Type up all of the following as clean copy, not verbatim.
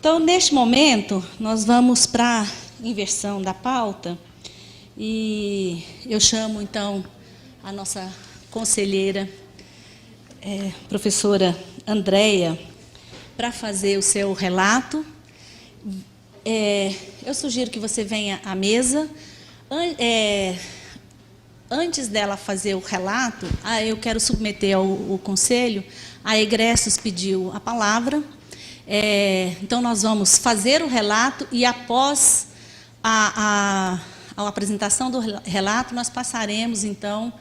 Então, neste momento, nós vamos para a inversão da pauta e eu chamo, então, a nossa conselheira, professora Andréia, para fazer o seu relato. Eu sugiro que você venha à mesa. Antes dela fazer o relato, eu quero submeter ao conselho. A Egressos pediu a palavra. Então, nós vamos fazer o relato e, após a apresentação do relato, nós passaremos, então,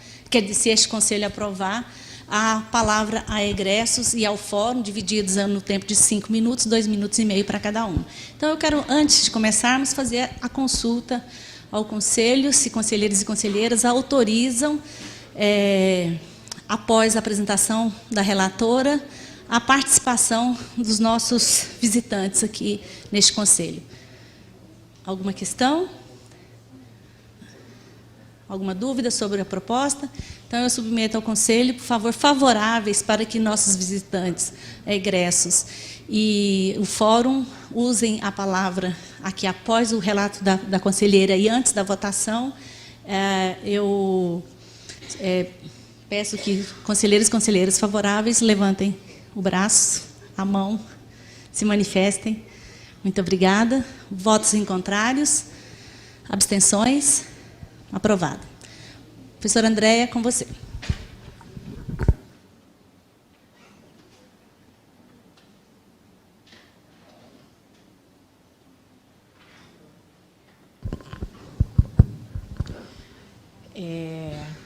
se este conselho aprovar, a palavra a Egressos e ao fórum, divididos no tempo de 5 minutos, 2 minutos e meio para cada um. Então, eu quero, antes de começarmos, fazer a consulta ao conselho, se conselheiros e conselheiras autorizam, após a apresentação da relatora, a participação dos nossos visitantes aqui neste conselho. Alguma questão? Alguma dúvida sobre a proposta? Então, eu submeto ao conselho, por favor, favoráveis para que nossos visitantes, egressos e o fórum usem a palavra aqui após o relato da conselheira e antes da votação. Eu peço que conselheiros e conselheiras favoráveis levantem o braço, a mão, se manifestem. Muito obrigada. Votos em contrários? Abstenções? Aprovado. Professora Andréia, com você.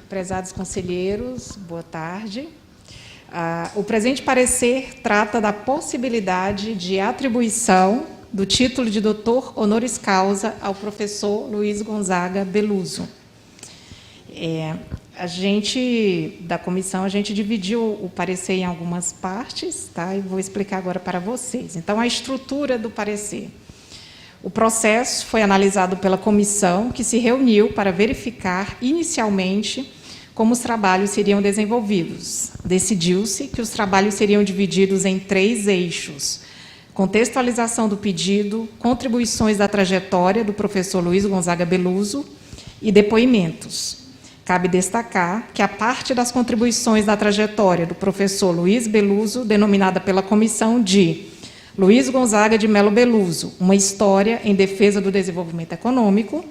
Prezados conselheiros, boa tarde. O presente parecer trata da possibilidade de atribuição do título de doutor honoris causa ao professor Luiz Gonzaga Beluso. Da comissão, a gente dividiu o parecer em algumas partes, tá? E vou explicar agora para vocês. Então, a estrutura do parecer. O processo foi analisado pela comissão, que se reuniu para verificar, inicialmente, como os trabalhos seriam desenvolvidos. Decidiu-se que os trabalhos seriam divididos em 3 eixos: contextualização do pedido, contribuições da trajetória do professor Luiz Gonzaga Beluso e depoimentos. Cabe destacar que a parte das contribuições da trajetória do professor Luiz Beluso, denominada pela comissão de Luiz Gonzaga de Melo Beluso, uma história em defesa do desenvolvimento econômico,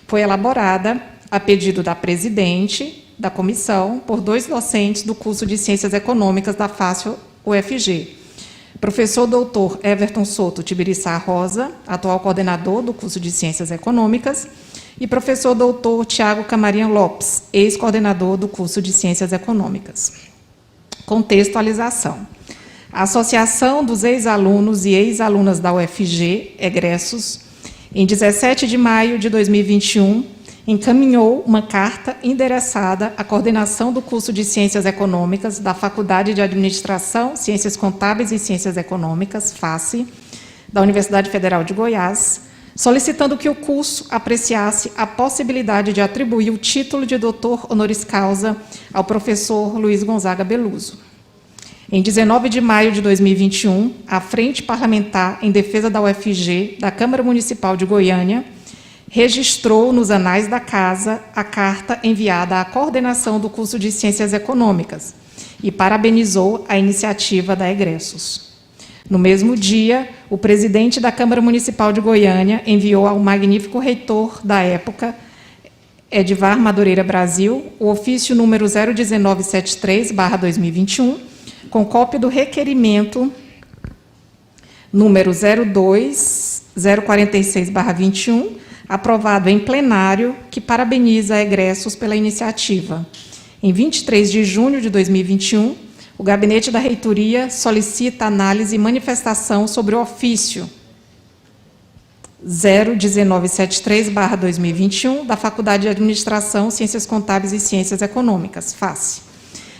foi elaborada a pedido da presidente da comissão por 2 docentes do curso de Ciências Econômicas da FACE UFG. Professor doutor Everton Souto Tibiriçá Rosa, atual coordenador do curso de Ciências Econômicas, e professor doutor Tiago Camarinha Lopes, ex-coordenador do curso de Ciências Econômicas. Contextualização. A Associação dos Ex-Alunos e Ex-Alunas da UFG, Egressos, em 17 de maio de 2021, encaminhou uma carta endereçada à coordenação do curso de Ciências Econômicas da Faculdade de Administração, Ciências Contábeis e Ciências Econômicas, FACE, da Universidade Federal de Goiás, solicitando que o curso apreciasse a possibilidade de atribuir o título de doutor honoris causa ao professor Luiz Gonzaga Beluso. Em 19 de maio de 2021, a Frente Parlamentar em Defesa da UFG, da Câmara Municipal de Goiânia, registrou nos anais da Casa a carta enviada à coordenação do curso de Ciências Econômicas e parabenizou a iniciativa da Egressos. No mesmo dia, o presidente da Câmara Municipal de Goiânia enviou ao magnífico reitor da época, Edivar Madureira Brasil, o ofício número 01973/2021, com cópia do requerimento número 02046/21, aprovado em plenário, que parabeniza a Egressos pela iniciativa. Em 23 de junho de 2021, o Gabinete da Reitoria solicita análise e manifestação sobre o ofício 01973/2021 da Faculdade de Administração, Ciências Contábeis e Ciências Econômicas, FACE.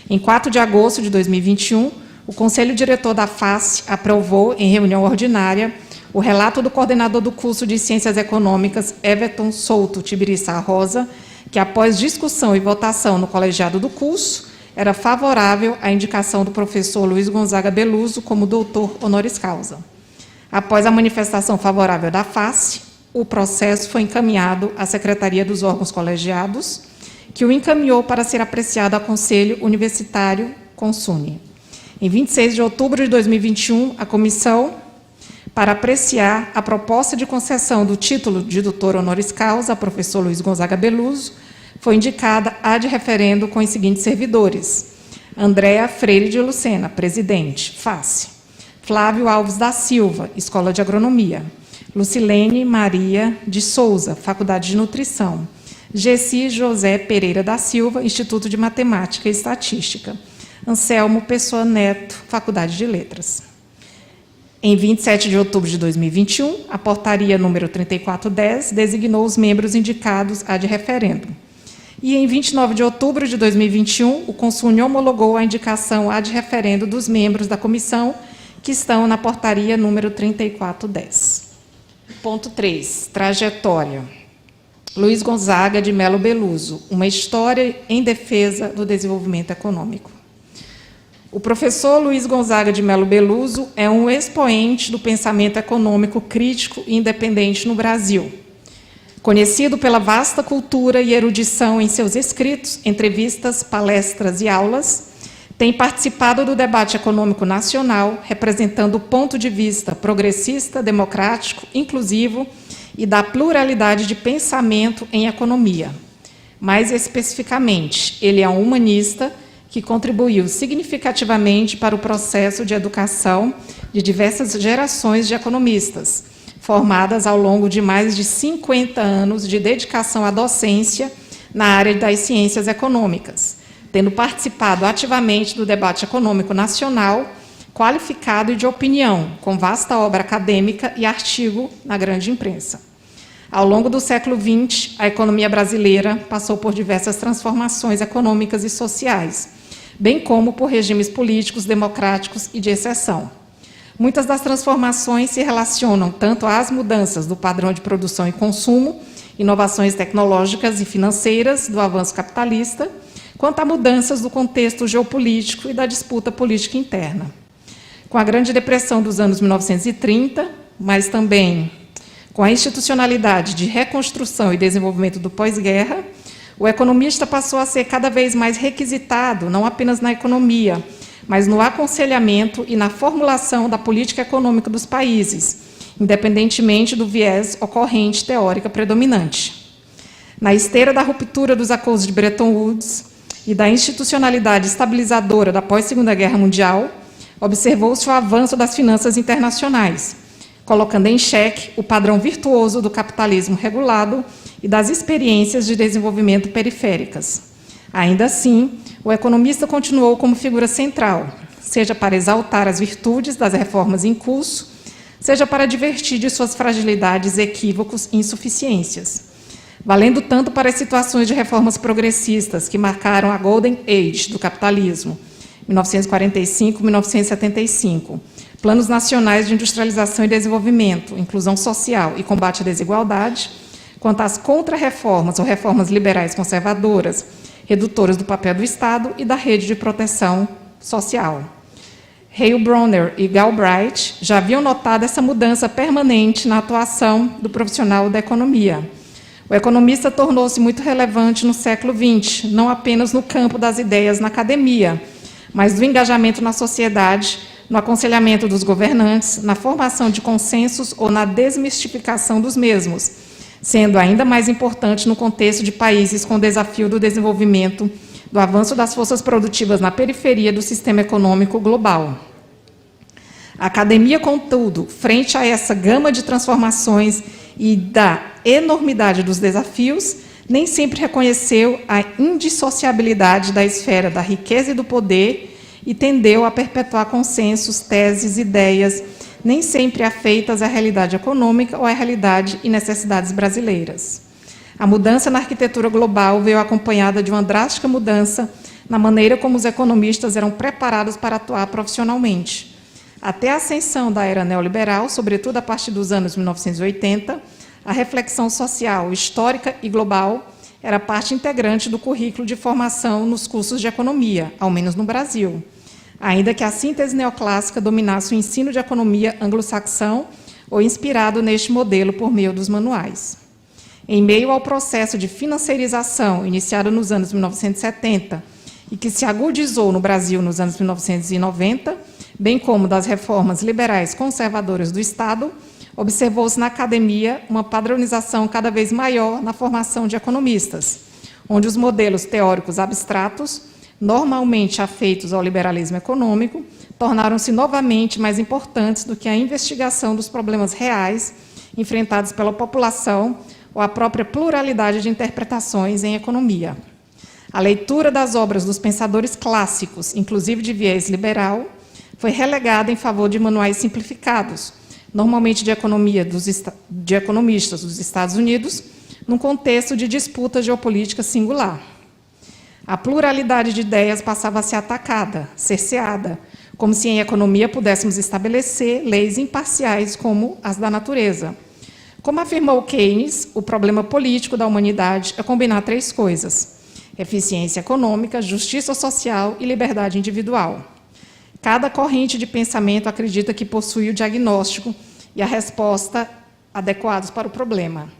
Em 4 de agosto de 2021, o Conselho Diretor da FACE aprovou, em reunião ordinária, o relato do coordenador do curso de Ciências Econômicas, Everton Souto Tibiriçá Rosa, que, após discussão e votação no colegiado do curso, era favorável à indicação do professor Luiz Gonzaga Beluso como doutor honoris causa. Após a manifestação favorável da face, o processo foi encaminhado à Secretaria dos Órgãos Colegiados, que o encaminhou para ser apreciado ao Conselho Universitário Consune. Em 26 de outubro de 2021, a comissão, para apreciar a proposta de concessão do título de doutor honoris causa a professor Luiz Gonzaga Beluso, foi indicada ad referendo com os seguintes servidores: Andréa Freire de Lucena, presidente, face. Flávio Alves da Silva, Escola de Agronomia. Lucilene Maria de Souza, Faculdade de Nutrição. Gessi José Pereira da Silva, Instituto de Matemática e Estatística. Anselmo Pessoa Neto, Faculdade de Letras. Em 27 de outubro de 2021, a portaria número 3410 designou os membros indicados ad referendo. E em 29 de outubro de 2021, o Consune homologou a indicação ad referendo dos membros da comissão que estão na portaria número 3410. Ponto 3, trajetória. Luiz Gonzaga de Melo Beluso, uma história em defesa do desenvolvimento econômico. O professor Luiz Gonzaga de Melo Beluso é um expoente do pensamento econômico crítico e independente no Brasil. Conhecido pela vasta cultura e erudição em seus escritos, entrevistas, palestras e aulas, tem participado do debate econômico nacional, representando o ponto de vista progressista, democrático, inclusivo e da pluralidade de pensamento em economia. Mais especificamente, ele é um humanista que contribuiu significativamente para o processo de educação de diversas gerações de economistas, formadas ao longo de mais de 50 anos de dedicação à docência na área das ciências econômicas, tendo participado ativamente do debate econômico nacional, qualificado e de opinião, com vasta obra acadêmica e artigo na grande imprensa. Ao longo do século XX, a economia brasileira passou por diversas transformações econômicas e sociais, bem como por regimes políticos, democráticos e de exceção. Muitas das transformações se relacionam tanto às mudanças do padrão de produção e consumo, inovações tecnológicas e financeiras do avanço capitalista, quanto a mudanças do contexto geopolítico e da disputa política interna. Com a Grande Depressão dos anos 1930, mas também com a institucionalidade de reconstrução e desenvolvimento do pós-guerra, o economista passou a ser cada vez mais requisitado, não apenas na economia, mas no aconselhamento e na formulação da política econômica dos países, independentemente do viés ocorrente teórica predominante. Na esteira da ruptura dos acordos de Bretton Woods e da institucionalidade estabilizadora da pós-Segunda Guerra Mundial, observou-se o avanço das finanças internacionais, colocando em xeque o padrão virtuoso do capitalismo regulado e das experiências de desenvolvimento periféricas. Ainda assim, o economista continuou como figura central, seja para exaltar as virtudes das reformas em curso, seja para advertir de suas fragilidades, equívocos e insuficiências, valendo tanto para as situações de reformas progressistas que marcaram a Golden Age do capitalismo, 1945-1975, planos nacionais de industrialização e desenvolvimento, inclusão social e combate à desigualdade, quanto às contra-reformas ou reformas liberais conservadoras, redutoras do papel do Estado e da rede de proteção social. Heilbronner e Galbraith já haviam notado essa mudança permanente na atuação do profissional da economia. O economista tornou-se muito relevante no século XX, não apenas no campo das ideias na academia, mas do engajamento na sociedade, no aconselhamento dos governantes, na formação de consensos ou na desmistificação dos mesmos, sendo ainda mais importante no contexto de países com o desafio do desenvolvimento, do avanço das forças produtivas na periferia do sistema econômico global. A academia, contudo, frente a essa gama de transformações e da enormidade dos desafios, nem sempre reconheceu a indissociabilidade da esfera da riqueza e do poder e tendeu a perpetuar consensos, teses, ideias, nem sempre afeitas à realidade econômica ou à realidade e necessidades brasileiras. A mudança na arquitetura global veio acompanhada de uma drástica mudança na maneira como os economistas eram preparados para atuar profissionalmente. Até a ascensão da era neoliberal, sobretudo a partir dos anos 1980, a reflexão social, histórica e global era parte integrante do currículo de formação nos cursos de economia, ao menos no Brasil. ainda que a síntese neoclássica dominasse o ensino de economia anglo-saxão ou inspirado neste modelo por meio dos manuais. Em meio ao processo de financeirização iniciado nos anos 1970 e que se agudizou no Brasil nos anos 1990, bem como das reformas liberais conservadoras do Estado, observou-se na academia uma padronização cada vez maior na formação de economistas, onde os modelos teóricos abstratos, normalmente afeitos ao liberalismo econômico, tornaram-se novamente mais importantes do que a investigação dos problemas reais enfrentados pela população ou a própria pluralidade de interpretações em economia. A leitura das obras dos pensadores clássicos, inclusive de viés liberal, foi relegada em favor de manuais simplificados, normalmente de economia de economistas dos Estados Unidos, num contexto de disputa geopolítica singular. A pluralidade de ideias passava a ser atacada, cerceada, como se em economia pudéssemos estabelecer leis imparciais como as da natureza. Como afirmou Keynes, o problema político da humanidade é combinar três coisas: eficiência econômica, justiça social e liberdade individual. Cada corrente de pensamento acredita que possui o diagnóstico e a resposta adequados para o problema.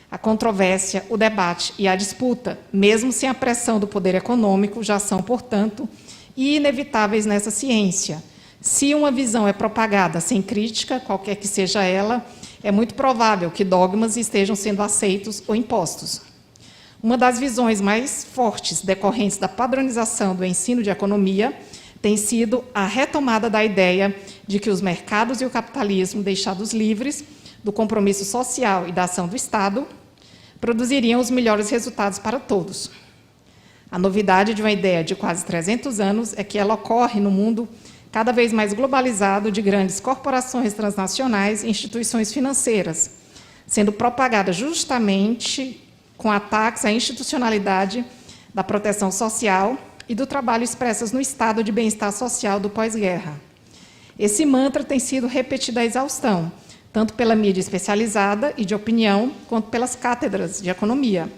A controvérsia, o debate e a disputa, mesmo sem a pressão do poder econômico, já são, portanto, inevitáveis nessa ciência. Se uma visão é propagada sem crítica, qualquer que seja ela, é muito provável que dogmas estejam sendo aceitos ou impostos. Uma das visões mais fortes decorrentes da padronização do ensino de economia tem sido a retomada da ideia de que os mercados e o capitalismo, deixados livres do compromisso social e da ação do Estado, produziriam os melhores resultados para todos. A novidade de uma ideia de quase 300 anos é que ela ocorre no mundo cada vez mais globalizado de grandes corporações transnacionais e instituições financeiras, sendo propagada justamente com ataques à institucionalidade da proteção social e do trabalho expressas no estado de bem-estar social do pós-guerra. Esse mantra tem sido repetido à exaustão, tanto pela mídia especializada e de opinião, quanto pelas cátedras de economia,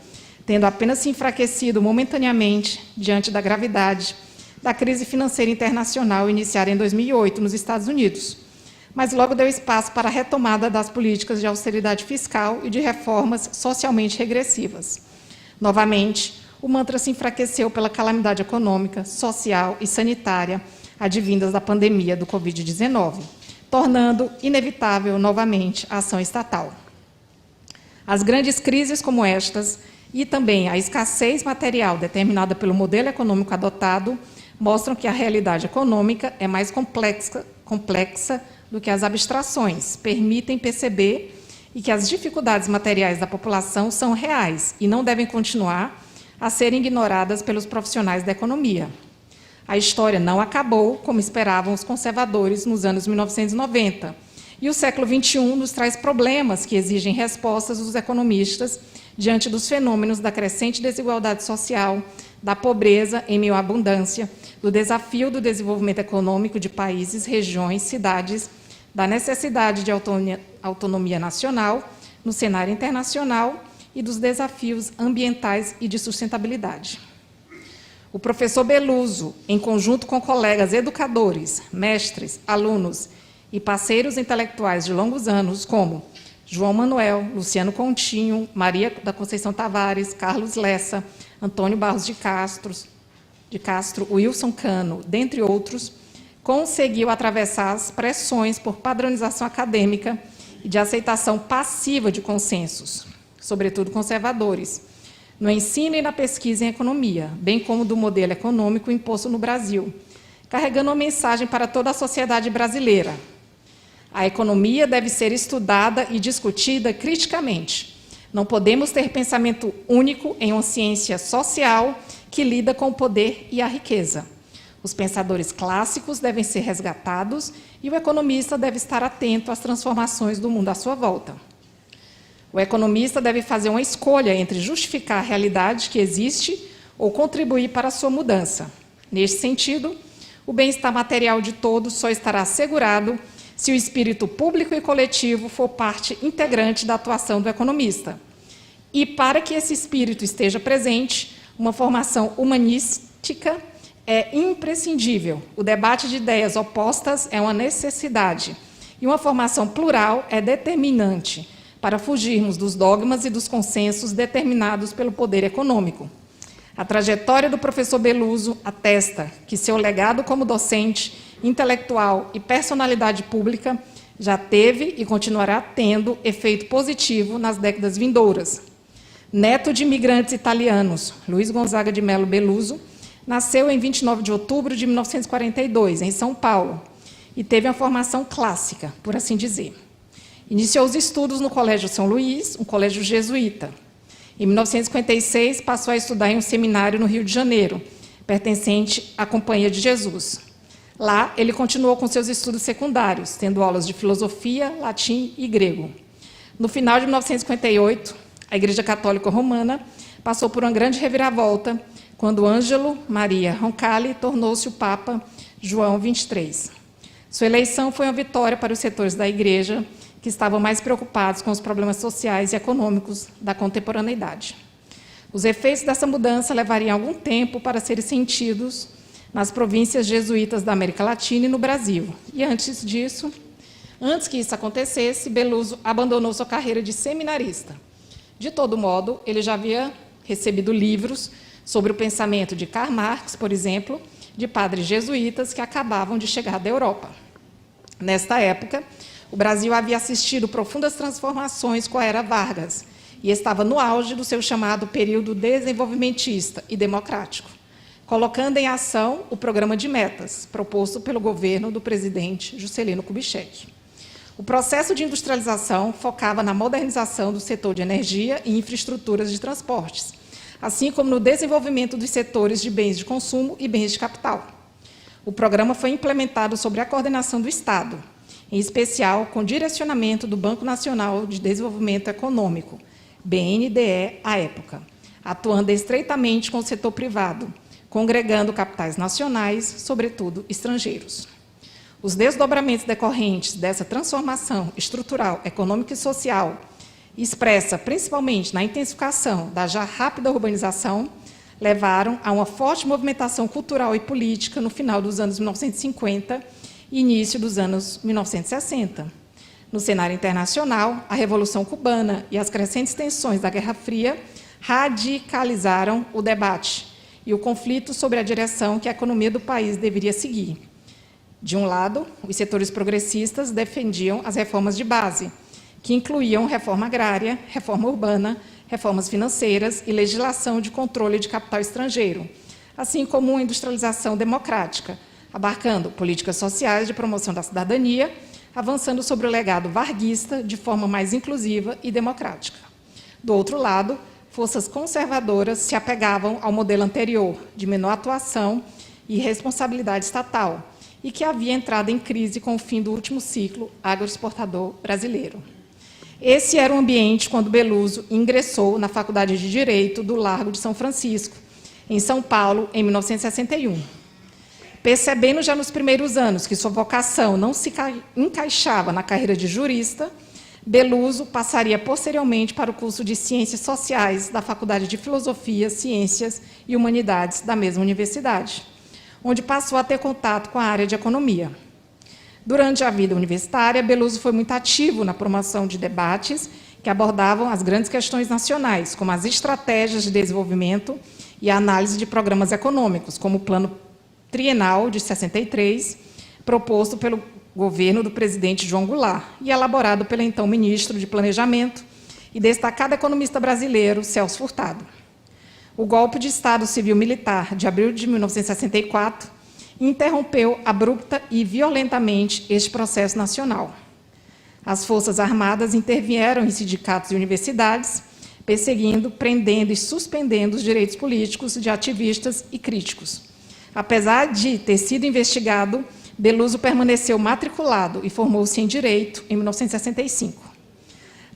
tendo apenas se enfraquecido momentaneamente diante da gravidade da crise financeira internacional iniciada em 2008 nos Estados Unidos, mas logo deu espaço para a retomada das políticas de austeridade fiscal e de reformas socialmente regressivas. Novamente, o mantra se enfraqueceu pela calamidade econômica, social e sanitária advindas da pandemia do Covid-19, tornando inevitável novamente a ação estatal. As grandes crises como estas e também a escassez material determinada pelo modelo econômico adotado mostram que a realidade econômica é mais complexa do que as abstrações permitem perceber e que as dificuldades materiais da população são reais e não devem continuar a serem ignoradas pelos profissionais da economia. A história não acabou, como esperavam os conservadores nos anos 1990, e o século XXI nos traz problemas que exigem respostas dos economistas diante dos fenômenos da crescente desigualdade social, da pobreza em meio à abundância, do desafio do desenvolvimento econômico de países, regiões, cidades, da necessidade de autonomia nacional no cenário internacional e dos desafios ambientais e de sustentabilidade. O professor Beluso, em conjunto com colegas educadores, mestres, alunos e parceiros intelectuais de longos anos, como João Manuel, Luciano Continho, Maria da Conceição Tavares, Carlos Lessa, Antônio Barros de Castro, Wilson Cano, dentre outros, conseguiu atravessar as pressões por padronização acadêmica e de aceitação passiva de consensos, sobretudo conservadores, no ensino e na pesquisa em economia, bem como do modelo econômico imposto no Brasil, carregando uma mensagem para toda a sociedade brasileira. A economia deve ser estudada e discutida criticamente. Não podemos ter pensamento único em uma ciência social que lida com o poder e a riqueza. Os pensadores clássicos devem ser resgatados e o economista deve estar atento às transformações do mundo à sua volta. O economista deve fazer uma escolha entre justificar a realidade que existe ou contribuir para a sua mudança. Neste sentido, o bem-estar material de todos só estará assegurado se o espírito público e coletivo for parte integrante da atuação do economista. E, para que esse espírito esteja presente, uma formação humanística é imprescindível. O debate de ideias opostas é uma necessidade. E uma formação plural é determinante para fugirmos dos dogmas e dos consensos determinados pelo poder econômico. A trajetória do professor Beluso atesta que seu legado como docente, intelectual e personalidade pública já teve e continuará tendo efeito positivo nas décadas vindouras. Neto de imigrantes italianos, Luiz Gonzaga de Melo Beluso nasceu em 29 de outubro de 1942, em São Paulo, e teve uma formação clássica, por assim dizer. Iniciou os estudos no Colégio São Luís, um colégio jesuíta. Em 1956, passou a estudar em um seminário no Rio de Janeiro, pertencente à Companhia de Jesus. Lá, ele continuou com seus estudos secundários, tendo aulas de filosofia, latim e grego. No final de 1958, a Igreja Católica Romana passou por uma grande reviravolta, quando Ângelo Maria Roncalli tornou-se o Papa João XXIII. Sua eleição foi uma vitória para os setores da Igreja, que estavam mais preocupados com os problemas sociais e econômicos da contemporaneidade. Os efeitos dessa mudança levariam algum tempo para serem sentidos nas províncias jesuítas da América Latina e no Brasil. E antes que isso acontecesse, Beluso abandonou sua carreira de seminarista. De todo modo, ele já havia recebido livros sobre o pensamento de Karl Marx, por exemplo, de padres jesuítas que acabavam de chegar da Europa. Nesta época, o Brasil havia assistido profundas transformações com a era Vargas e estava no auge do seu chamado período desenvolvimentista e democrático, colocando em ação o programa de metas proposto pelo governo do presidente Juscelino Kubitschek. O processo de industrialização focava na modernização do setor de energia e infraestruturas de transportes, assim como no desenvolvimento dos setores de bens de consumo e bens de capital. O programa foi implementado sob a coordenação do Estado, em especial com direcionamento do Banco Nacional de Desenvolvimento Econômico, BNDE à época, atuando estreitamente com o setor privado, congregando capitais nacionais, sobretudo estrangeiros. Os desdobramentos decorrentes dessa transformação estrutural, econômica e social, expressa principalmente na intensificação da já rápida urbanização, levaram a uma forte movimentação cultural e política no final dos anos 1950 e início dos anos 1960. No cenário internacional, a Revolução Cubana e as crescentes tensões da Guerra Fria radicalizaram o debate e o conflito sobre a direção que a economia do país deveria seguir. De um lado, os setores progressistas defendiam as reformas de base, que incluíam reforma agrária, reforma urbana, reformas financeiras e legislação de controle de capital estrangeiro, assim como uma industrialização democrática, abarcando políticas sociais de promoção da cidadania, avançando sobre o legado varguista de forma mais inclusiva e democrática. Do outro lado, forças conservadoras se apegavam ao modelo anterior, de menor atuação e responsabilidade estatal, e que havia entrado em crise com o fim do último ciclo agroexportador brasileiro. Esse era o ambiente quando Beluso ingressou na Faculdade de Direito do Largo de São Francisco, em São Paulo, em 1961. Percebendo já nos primeiros anos que sua vocação não se encaixava na carreira de jurista, Beluso passaria posteriormente para o curso de Ciências Sociais da Faculdade de Filosofia, Ciências e Humanidades da mesma universidade, onde passou a ter contato com a área de economia. Durante a vida universitária, Beluso foi muito ativo na promoção de debates que abordavam as grandes questões nacionais, como as estratégias de desenvolvimento e a análise de programas econômicos, como o Plano Trienal de 63, proposto pelo governo do presidente João Goulart e elaborado pelo então ministro de Planejamento e destacado economista brasileiro, Celso Furtado. O golpe de Estado civil-militar de abril de 1964 interrompeu abrupta e violentamente este processo nacional. As Forças Armadas intervieram em sindicatos e universidades, perseguindo, prendendo e suspendendo os direitos políticos de ativistas e críticos. Apesar de ter sido investigado, Beluso permaneceu matriculado e formou-se em Direito em 1965.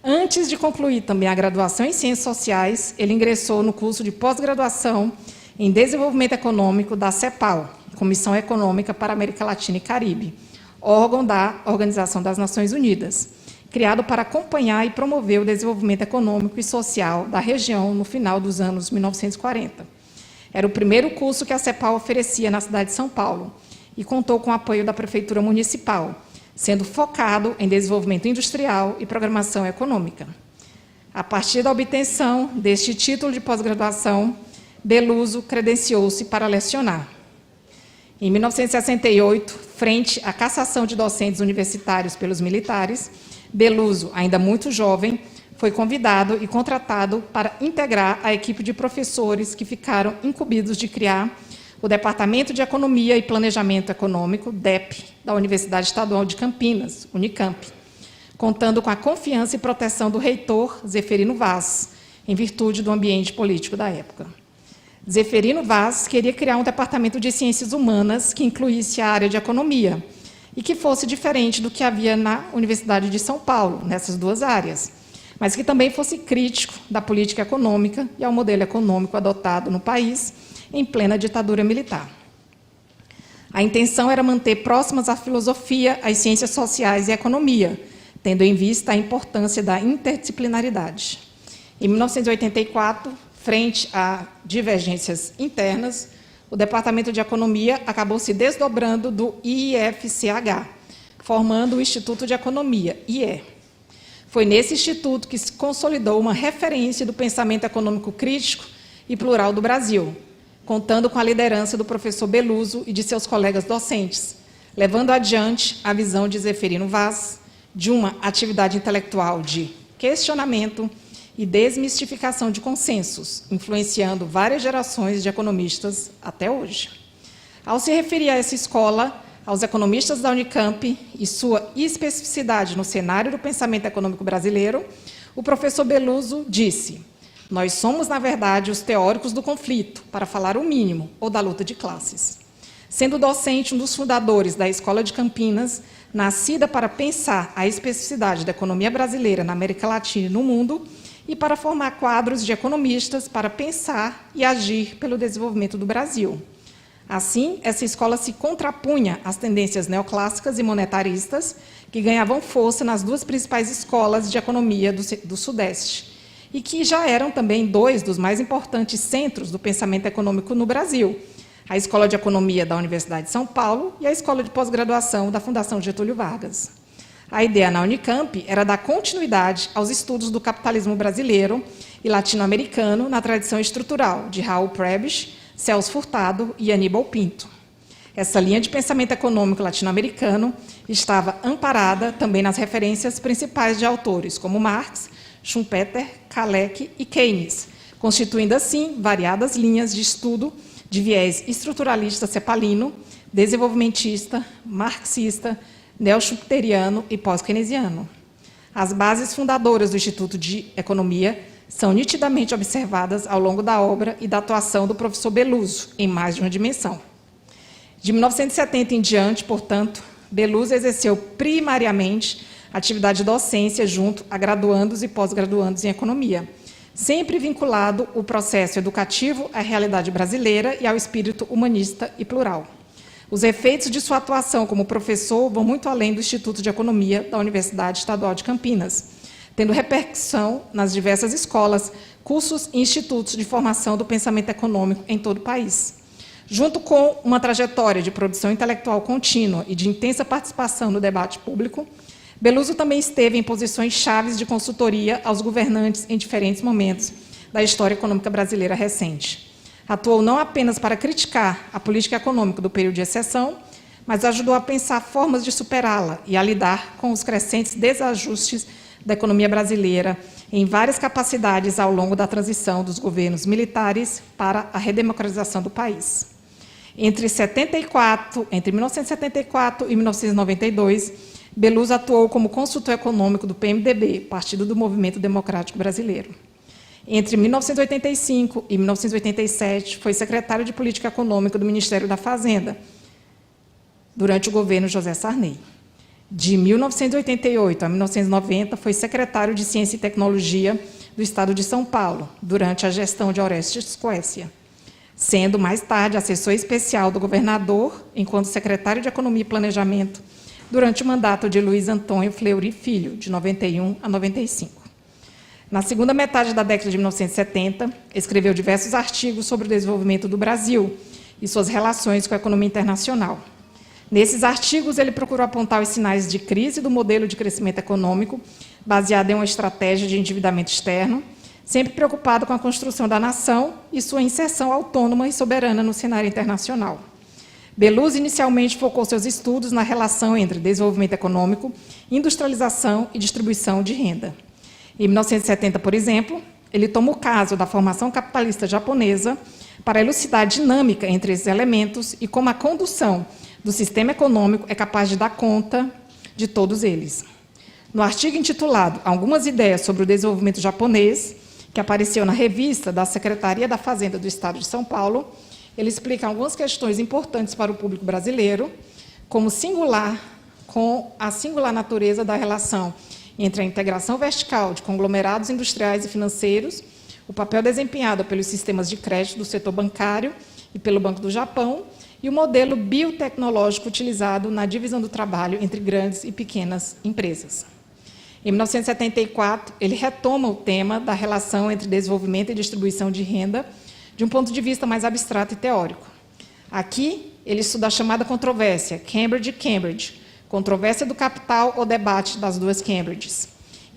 Antes de concluir também a graduação em Ciências Sociais, ele ingressou no curso de pós-graduação em Desenvolvimento Econômico da CEPAL, Comissão Econômica para a América Latina e Caribe, órgão da Organização das Nações Unidas, criado para acompanhar e promover o desenvolvimento econômico e social da região no final dos anos 1940. Era o primeiro curso que a CEPAL oferecia na cidade de São Paulo e contou com o apoio da Prefeitura Municipal, sendo focado em desenvolvimento industrial e programação econômica. A partir da obtenção deste título de pós-graduação, Beluso credenciou-se para lecionar. Em 1968, frente à cassação de docentes universitários pelos militares, Beluso, ainda muito jovem, foi convidado e contratado para integrar a equipe de professores que ficaram incumbidos de criar o Departamento de Economia e Planejamento Econômico, DEP, da Universidade Estadual de Campinas, Unicamp, contando com a confiança e proteção do reitor Zeferino Vaz, em virtude do ambiente político da época. Zeferino Vaz queria criar um departamento de ciências humanas que incluísse a área de economia e que fosse diferente do que havia na Universidade de São Paulo, nessas duas áreas, mas que também fosse crítico da política econômica e ao modelo econômico adotado no país em plena ditadura militar. A intenção era manter próximas à filosofia, as ciências sociais e a economia, tendo em vista a importância da interdisciplinaridade. Em 1984, frente a divergências internas, o Departamento de Economia acabou se desdobrando do IFCH, formando o Instituto de Economia, IE. Foi nesse instituto que se consolidou uma referência do pensamento econômico crítico e plural do Brasil, contando com a liderança do professor Beluso e de seus colegas docentes, levando adiante a visão de Zeferino Vaz de uma atividade intelectual de questionamento e desmistificação de consensos, influenciando várias gerações de economistas até hoje. Ao se referir a essa escola, aos economistas da Unicamp e sua especificidade no cenário do pensamento econômico brasileiro, o professor Beluso disse: "Nós somos, na verdade, os teóricos do conflito, para falar o mínimo, ou da luta de classes." Sendo docente um dos fundadores da Escola de Campinas, nascida para pensar a especificidade da economia brasileira na América Latina e no mundo, e para formar quadros de economistas para pensar e agir pelo desenvolvimento do Brasil. Assim, essa escola se contrapunha às tendências neoclássicas e monetaristas que ganhavam força nas duas principais escolas de economia do Sudeste, e que já eram também dois dos mais importantes centros do pensamento econômico no Brasil, a Escola de Economia da Universidade de São Paulo e a Escola de Pós-Graduação da Fundação Getúlio Vargas. A ideia na Unicamp era dar continuidade aos estudos do capitalismo brasileiro e latino-americano na tradição estrutural de Raul Prebisch, Celso Furtado e Aníbal Pinto. Essa linha de pensamento econômico latino-americano estava amparada também nas referências principais de autores como Marx, Schumpeter, Hayek e Keynes, constituindo, assim, variadas linhas de estudo de viés estruturalista cepalino, desenvolvimentista, marxista, neo-schumpeteriano e pós-keynesiano. As bases fundadoras do Instituto de Economia são nitidamente observadas ao longo da obra e da atuação do professor Beluso, em mais de uma dimensão. De 1970 em diante, portanto, Beluso exerceu primariamente atividade de docência junto a graduandos e pós-graduandos em economia, sempre vinculado o processo educativo à realidade brasileira e ao espírito humanista e plural. Os efeitos de sua atuação como professor vão muito além do Instituto de Economia da Universidade Estadual de Campinas, tendo repercussão nas diversas escolas, cursos e institutos de formação do pensamento econômico em todo o país. Junto com uma trajetória de produção intelectual contínua e de intensa participação no debate público, Beluso também esteve em posições chaves de consultoria aos governantes em diferentes momentos da história econômica brasileira recente. Atuou não apenas para criticar a política econômica do período de exceção, mas ajudou a pensar formas de superá-la e a lidar com os crescentes desajustes da economia brasileira em várias capacidades ao longo da transição dos governos militares para a redemocratização do país. Entre 1974 e 1992, Beluso atuou como consultor econômico do PMDB, Partido do Movimento Democrático Brasileiro. Entre 1985 e 1987, foi secretário de Política Econômica do Ministério da Fazenda, durante o governo José Sarney. De 1988 a 1990, foi secretário de Ciência e Tecnologia do Estado de São Paulo, durante a gestão de Orestes Quércia, sendo mais tarde assessor especial do governador, enquanto secretário de Economia e Planejamento, durante o mandato de Luiz Antônio Fleury Filho, de 91 a 95. Na segunda metade da década de 1970, escreveu diversos artigos sobre o desenvolvimento do Brasil e suas relações com a economia internacional. Nesses artigos, ele procurou apontar os sinais de crise do modelo de crescimento econômico, baseado em uma estratégia de endividamento externo, sempre preocupado com a construção da nação e sua inserção autônoma e soberana no cenário internacional. Beloso inicialmente focou seus estudos na relação entre desenvolvimento econômico, industrialização e distribuição de renda. Em 1970, por exemplo, ele toma o caso da formação capitalista japonesa para elucidar a dinâmica entre esses elementos e como a condução do sistema econômico é capaz de dar conta de todos eles. No artigo intitulado Algumas ideias sobre o desenvolvimento japonês, que apareceu na revista da Secretaria da Fazenda do Estado de São Paulo, ele explica algumas questões importantes para o público brasileiro, como a singular natureza da relação entre a integração vertical de conglomerados industriais e financeiros, o papel desempenhado pelos sistemas de crédito do setor bancário e pelo Banco do Japão, e o modelo biotecnológico utilizado na divisão do trabalho entre grandes e pequenas empresas. Em 1974, ele retoma o tema da relação entre desenvolvimento e distribuição de renda de um ponto de vista mais abstrato e teórico. Aqui, ele estuda a chamada controvérsia Cambridge-Cambridge, controvérsia do capital ou debate das duas Cambridges,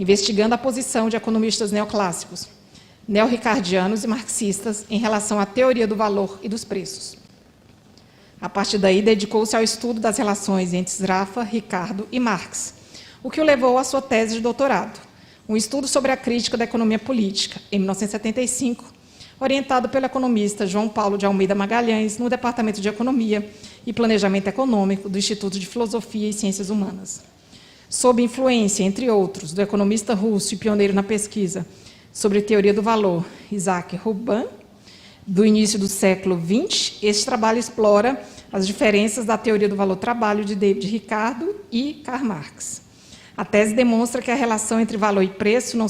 investigando a posição de economistas neoclássicos, neo-ricardianos e marxistas em relação à teoria do valor e dos preços. A partir daí, dedicou-se ao estudo das relações entre Sraffa, Ricardo e Marx, o que o levou à sua tese de doutorado, um estudo sobre a crítica da economia política, em 1975, orientado pelo economista João Paulo de Almeida Magalhães, no Departamento de Economia e Planejamento Econômico do Instituto de Filosofia e Ciências Humanas. Sob influência, entre outros, do economista russo e pioneiro na pesquisa sobre teoria do valor, Isaac Rubin, do início do século XX, este trabalho explora as diferenças da teoria do valor-trabalho de David Ricardo e Karl Marx. A tese demonstra que a relação entre valor e preço não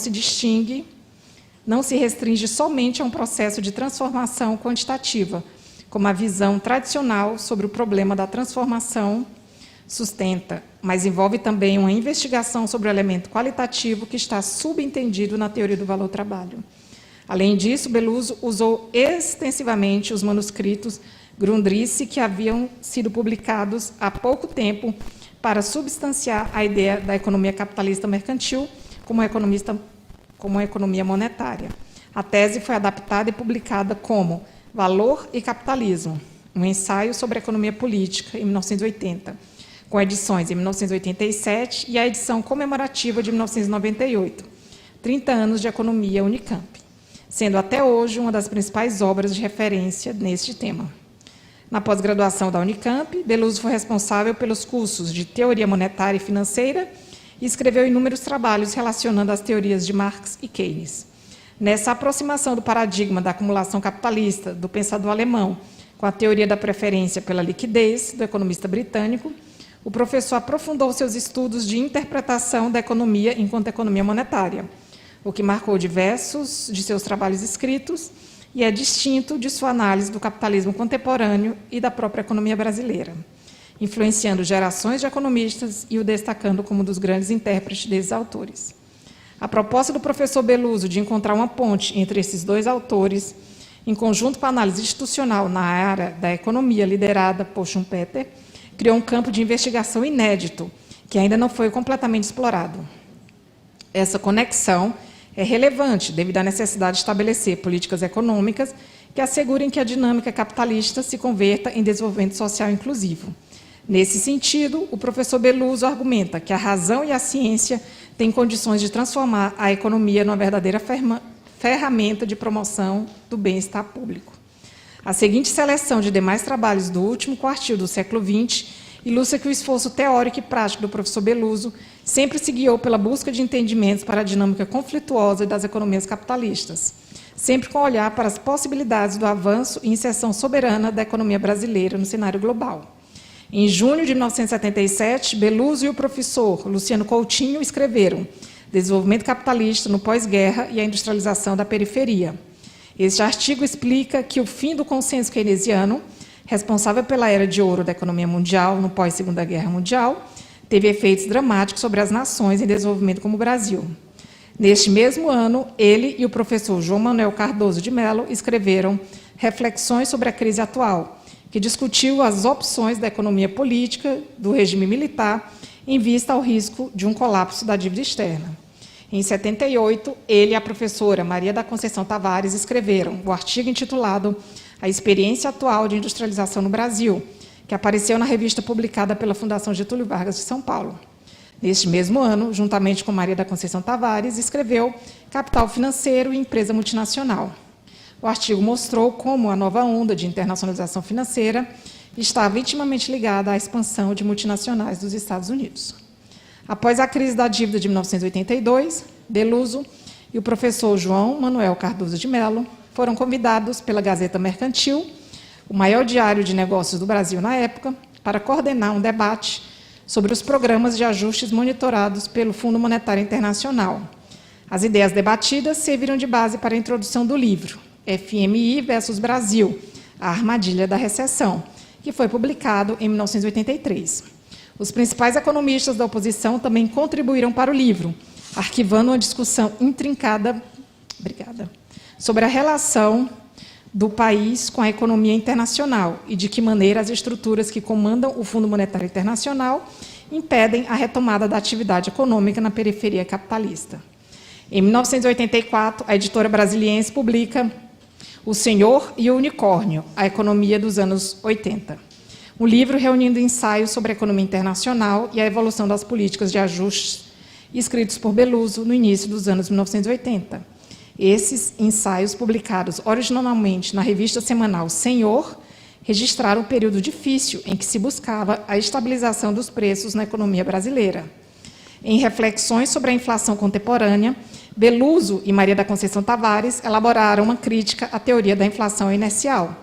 se restringe somente a um processo de transformação quantitativa, como a visão tradicional sobre o problema da transformação sustenta, mas envolve também uma investigação sobre o elemento qualitativo que está subentendido na teoria do valor-trabalho. Além disso, Beloso usou extensivamente os manuscritos Grundrisse, que haviam sido publicados há pouco tempo, para substanciar a ideia da economia capitalista mercantil como uma economia monetária. A tese foi adaptada e publicada como Valor e Capitalismo, um ensaio sobre a economia política, em 1980, com edições em 1987 e a edição comemorativa de 1998, 30 anos de economia Unicamp, sendo até hoje uma das principais obras de referência neste tema. Na pós-graduação da Unicamp, Beloso foi responsável pelos cursos de Teoria Monetária e Financeira e escreveu inúmeros trabalhos relacionando as teorias de Marx e Keynes. Nessa aproximação do paradigma da acumulação capitalista do pensador alemão com a teoria da preferência pela liquidez do economista britânico, o professor aprofundou seus estudos de interpretação da economia enquanto economia monetária, o que marcou diversos de seus trabalhos escritos e é distinto de sua análise do capitalismo contemporâneo e da própria economia brasileira, influenciando gerações de economistas e o destacando como um dos grandes intérpretes desses autores. A proposta do professor Beloso de encontrar uma ponte entre esses dois autores, em conjunto com a análise institucional na área da economia liderada por Schumpeter, criou um campo de investigação inédito, que ainda não foi completamente explorado. Essa conexão é relevante devido à necessidade de estabelecer políticas econômicas que assegurem que a dinâmica capitalista se converta em desenvolvimento social inclusivo. Nesse sentido, o professor Beloso argumenta que a razão e a ciência têm condições de transformar a economia numa verdadeira ferramenta de promoção do bem-estar público. A seguinte seleção de demais trabalhos do último quartil do século XX ilustra que o esforço teórico e prático do professor Beloso sempre se guiou pela busca de entendimentos para a dinâmica conflituosa das economias capitalistas, sempre com olhar para as possibilidades do avanço e inserção soberana da economia brasileira no cenário global. Em junho de 1977, Beloso e o professor Luciano Coutinho escreveram Desenvolvimento Capitalista no Pós-Guerra e a Industrialização da Periferia. Este artigo explica que o fim do consenso keynesiano, responsável pela era de ouro da economia mundial no pós-Segunda Guerra Mundial, teve efeitos dramáticos sobre as nações em desenvolvimento como o Brasil. Neste mesmo ano, ele e o professor João Manuel Cardoso de Mello escreveram Reflexões sobre a Crise Atual, que discutiu as opções da economia política do regime militar em vista ao risco de um colapso da dívida externa. Em 78, ele e a professora Maria da Conceição Tavares escreveram o artigo intitulado A Experiência Atual de Industrialização no Brasil, que apareceu na revista publicada pela Fundação Getúlio Vargas de São Paulo. Neste mesmo ano, juntamente com Maria da Conceição Tavares, escreveu Capital Financeiro e Empresa Multinacional. O artigo mostrou como a nova onda de internacionalização financeira estava intimamente ligada à expansão de multinacionais dos Estados Unidos. Após a crise da dívida de 1982, Beluso e o professor João Manuel Cardoso de Mello foram convidados pela Gazeta Mercantil, o maior diário de negócios do Brasil na época, para coordenar um debate sobre os programas de ajustes monitorados pelo Fundo Monetário Internacional. As ideias debatidas serviram de base para a introdução do livro FMI versus Brasil, a armadilha da recessão, que foi publicado em 1983. Os principais economistas da oposição também contribuíram para o livro, arquivando uma discussão intrincada sobre a relação do país com a economia internacional e de que maneira as estruturas que comandam o Fundo Monetário Internacional impedem a retomada da atividade econômica na periferia capitalista. Em 1984, a editora Brasiliense publica O Senhor e o Unicórnio, a economia dos anos 80. Um livro reunindo ensaios sobre a economia internacional e a evolução das políticas de ajustes, escritos por Beluso no início dos anos 1980. Esses ensaios, publicados originalmente na revista semanal Senhor, registraram um período difícil em que se buscava a estabilização dos preços na economia brasileira. Em reflexões sobre a inflação contemporânea, Beluso e Maria da Conceição Tavares elaboraram uma crítica à teoria da inflação inercial.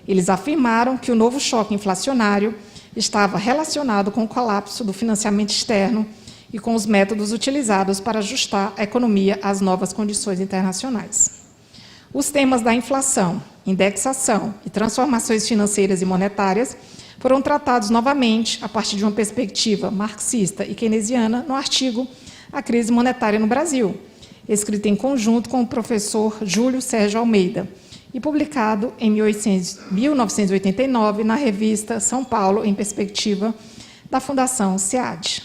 Eles afirmaram que o novo choque inflacionário estava relacionado com o colapso do financiamento externo e com os métodos utilizados para ajustar a economia às novas condições internacionais. Os temas da inflação, indexação e transformações financeiras e monetárias foram tratados novamente a partir de uma perspectiva marxista e keynesiana no artigo A Crise Monetária no Brasil, escrito em conjunto com o professor Júlio Sérgio Almeida e publicado em 1989 na revista São Paulo em Perspectiva, da Fundação SEAD.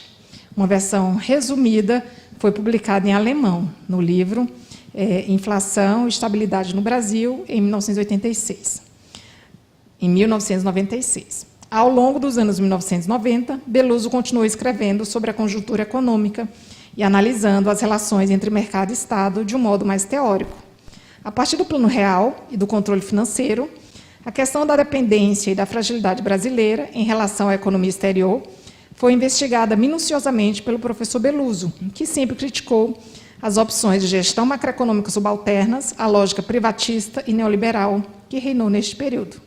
Uma versão resumida foi publicada em alemão, no livro Inflação e Estabilidade no Brasil, em 1996. Ao longo dos anos 1990, Beluso continuou escrevendo sobre a conjuntura econômica e analisando as relações entre mercado e Estado de um modo mais teórico. A partir do plano real e do controle financeiro, a questão da dependência e da fragilidade brasileira em relação à economia exterior foi investigada minuciosamente pelo professor Beluso, que sempre criticou as opções de gestão macroeconômica subalternas, a lógica privatista e neoliberal que reinou neste período.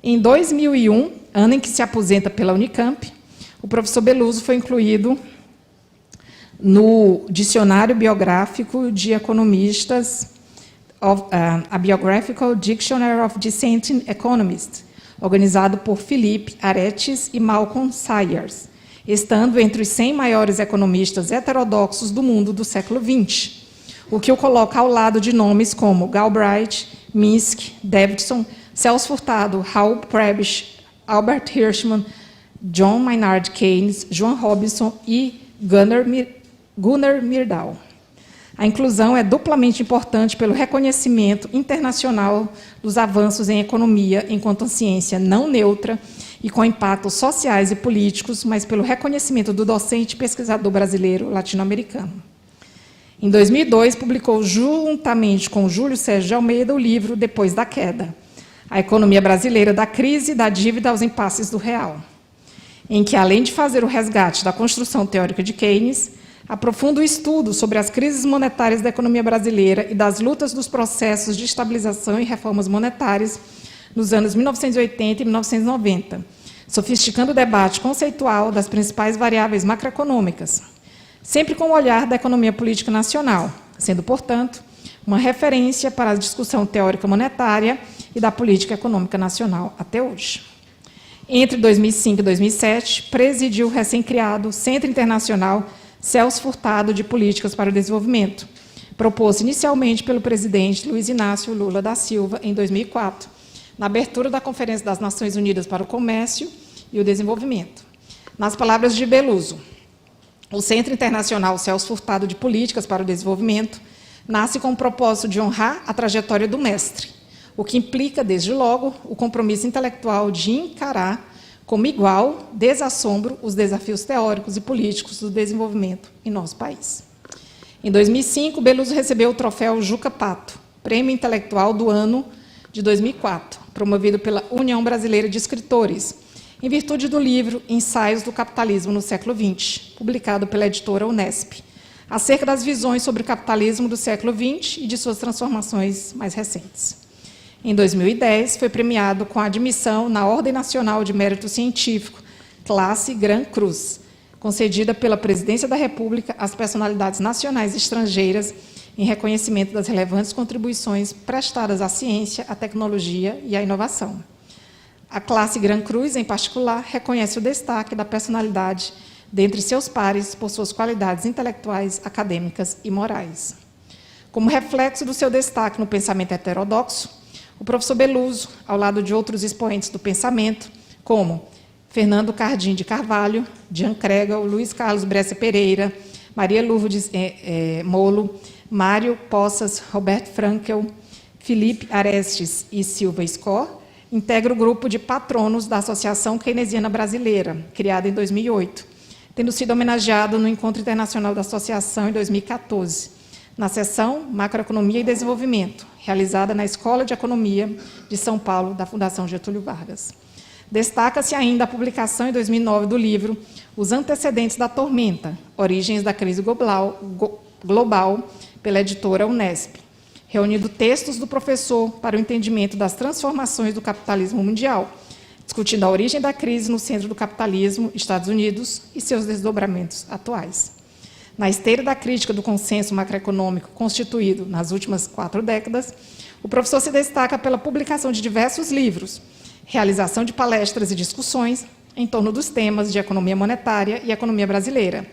Em 2001, ano em que se aposenta pela Unicamp, o professor Beluso foi incluído no Dicionário Biográfico de Economistas, a Biographical Dictionary of Dissenting Economists, organizado por Philippe Aretes e Malcolm Sayers, estando entre os 100 maiores economistas heterodoxos do mundo do século XX, o que o coloca ao lado de nomes como Galbraith, Minsky, Davidson, Celso Furtado, Raul Prebisch, Albert Hirschman, John Maynard Keynes, Joan Robinson e Gunnar Myrdal. A inclusão é duplamente importante pelo reconhecimento internacional dos avanços em economia enquanto ciência não neutra e com impactos sociais e políticos, mas pelo reconhecimento do docente e pesquisador brasileiro latino-americano. Em 2002, publicou juntamente com Júlio Sérgio de Almeida o livro Depois da Queda, a economia brasileira da crise e da dívida aos impasses do real, em que, além de fazer o resgate da construção teórica de Keynes, aprofunda o estudo sobre as crises monetárias da economia brasileira e das lutas dos processos de estabilização e reformas monetárias nos anos 1980 e 1990, sofisticando o debate conceitual das principais variáveis macroeconômicas, sempre com o olhar da economia política nacional, sendo, portanto, uma referência para a discussão teórica monetária e da política econômica nacional até hoje. Entre 2005 e 2007, presidiu o recém-criado Centro Internacional Celso Furtado, de Políticas para o Desenvolvimento, proposto inicialmente pelo presidente Luiz Inácio Lula da Silva, em 2004, na abertura da Conferência das Nações Unidas para o Comércio e o Desenvolvimento. Nas palavras de Beluso, o Centro Internacional Celso Furtado de Políticas para o Desenvolvimento nasce com o propósito de honrar a trajetória do mestre, o que implica, desde logo, o compromisso intelectual de encarar como igual, desassombro, os desafios teóricos e políticos do desenvolvimento em nosso país. Em 2005, Beluso recebeu o troféu Juca Pato, Prêmio Intelectual do Ano de 2004, promovido pela União Brasileira de Escritores, em virtude do livro Ensaios do Capitalismo no Século XX, publicado pela editora Unesp, acerca das visões sobre o capitalismo do século XX e de suas transformações mais recentes. Em 2010, foi premiado com a admissão na Ordem Nacional de Mérito Científico, classe Gran Cruz, concedida pela Presidência da República às personalidades nacionais e estrangeiras em reconhecimento das relevantes contribuições prestadas à ciência, à tecnologia e à inovação. A classe Gran Cruz, em particular, reconhece o destaque da personalidade dentre seus pares por suas qualidades intelectuais, acadêmicas e morais. Como reflexo do seu destaque no pensamento heterodoxo, o professor Beluso, ao lado de outros expoentes do pensamento, como Fernando Cardim de Carvalho, Jean Kregel, Luiz Carlos Brescia Pereira, Maria Lourdes Molo, Mário Poças, Roberto Frankel, Felipe Arestes e Silva Scor, integra o grupo de patronos da Associação Keynesiana Brasileira, criada em 2008, tendo sido homenageado no Encontro Internacional da Associação em 2014, na sessão Macroeconomia e Desenvolvimento, realizada na Escola de Economia de São Paulo, da Fundação Getúlio Vargas. Destaca-se ainda a publicação, em 2009, do livro Os Antecedentes da Tormenta, Origens da Crise Global, pela editora Unesp, reunindo textos do professor para o entendimento das transformações do capitalismo mundial, discutindo a origem da crise no centro do capitalismo, Estados Unidos, e seus desdobramentos atuais. Na esteira da crítica do consenso macroeconômico constituído nas últimas 4 décadas, o professor se destaca pela publicação de diversos livros, realização de palestras e discussões em torno dos temas de economia monetária e economia brasileira.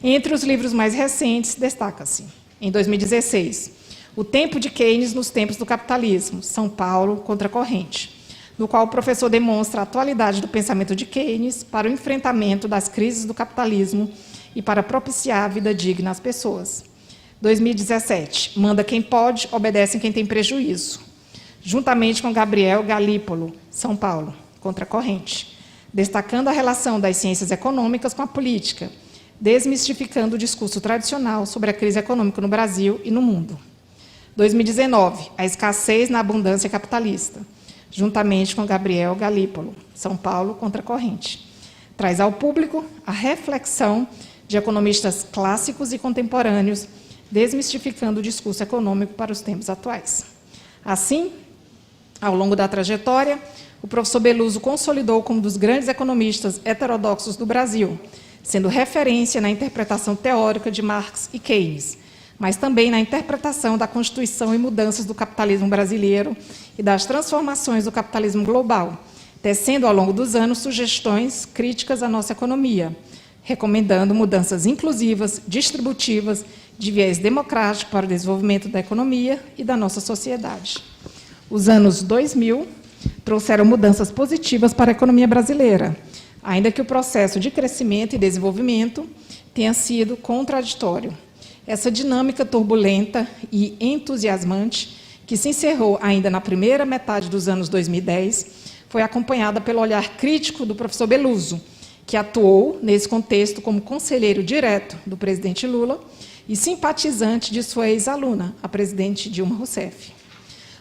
Entre os livros mais recentes, destaca-se, em 2016, O Tempo de Keynes nos Tempos do Capitalismo, São Paulo, contra a Corrente, no qual o professor demonstra a atualidade do pensamento de Keynes para o enfrentamento das crises do capitalismo e para propiciar a vida digna às pessoas. 2017, Manda Quem Pode, Obedece Quem Tem Prejuízo, juntamente com Gabriel Galípolo, São Paulo, contra a Corrente, destacando a relação das ciências econômicas com a política, desmistificando o discurso tradicional sobre a crise econômica no Brasil e no mundo. 2019, A Escassez na Abundância Capitalista, juntamente com Gabriel Galípolo, São Paulo, contra a Corrente. Traz ao público a reflexão de economistas clássicos e contemporâneos, desmistificando o discurso econômico para os tempos atuais. Assim, ao longo da trajetória, o professor Beluso consolidou como um dos grandes economistas heterodoxos do Brasil, sendo referência na interpretação teórica de Marx e Keynes, mas também na interpretação da Constituição e mudanças do capitalismo brasileiro e das transformações do capitalismo global, tecendo ao longo dos anos sugestões críticas à nossa economia, recomendando mudanças inclusivas, distributivas, de viés democrático para o desenvolvimento da economia e da nossa sociedade. Os anos 2000 trouxeram mudanças positivas para a economia brasileira, ainda que o processo de crescimento e desenvolvimento tenha sido contraditório. Essa dinâmica turbulenta e entusiasmante, que se encerrou ainda na primeira metade dos anos 2010, foi acompanhada pelo olhar crítico do professor Beluso, que atuou, nesse contexto, como conselheiro direto do presidente Lula e simpatizante de sua ex-aluna, a presidente Dilma Rousseff.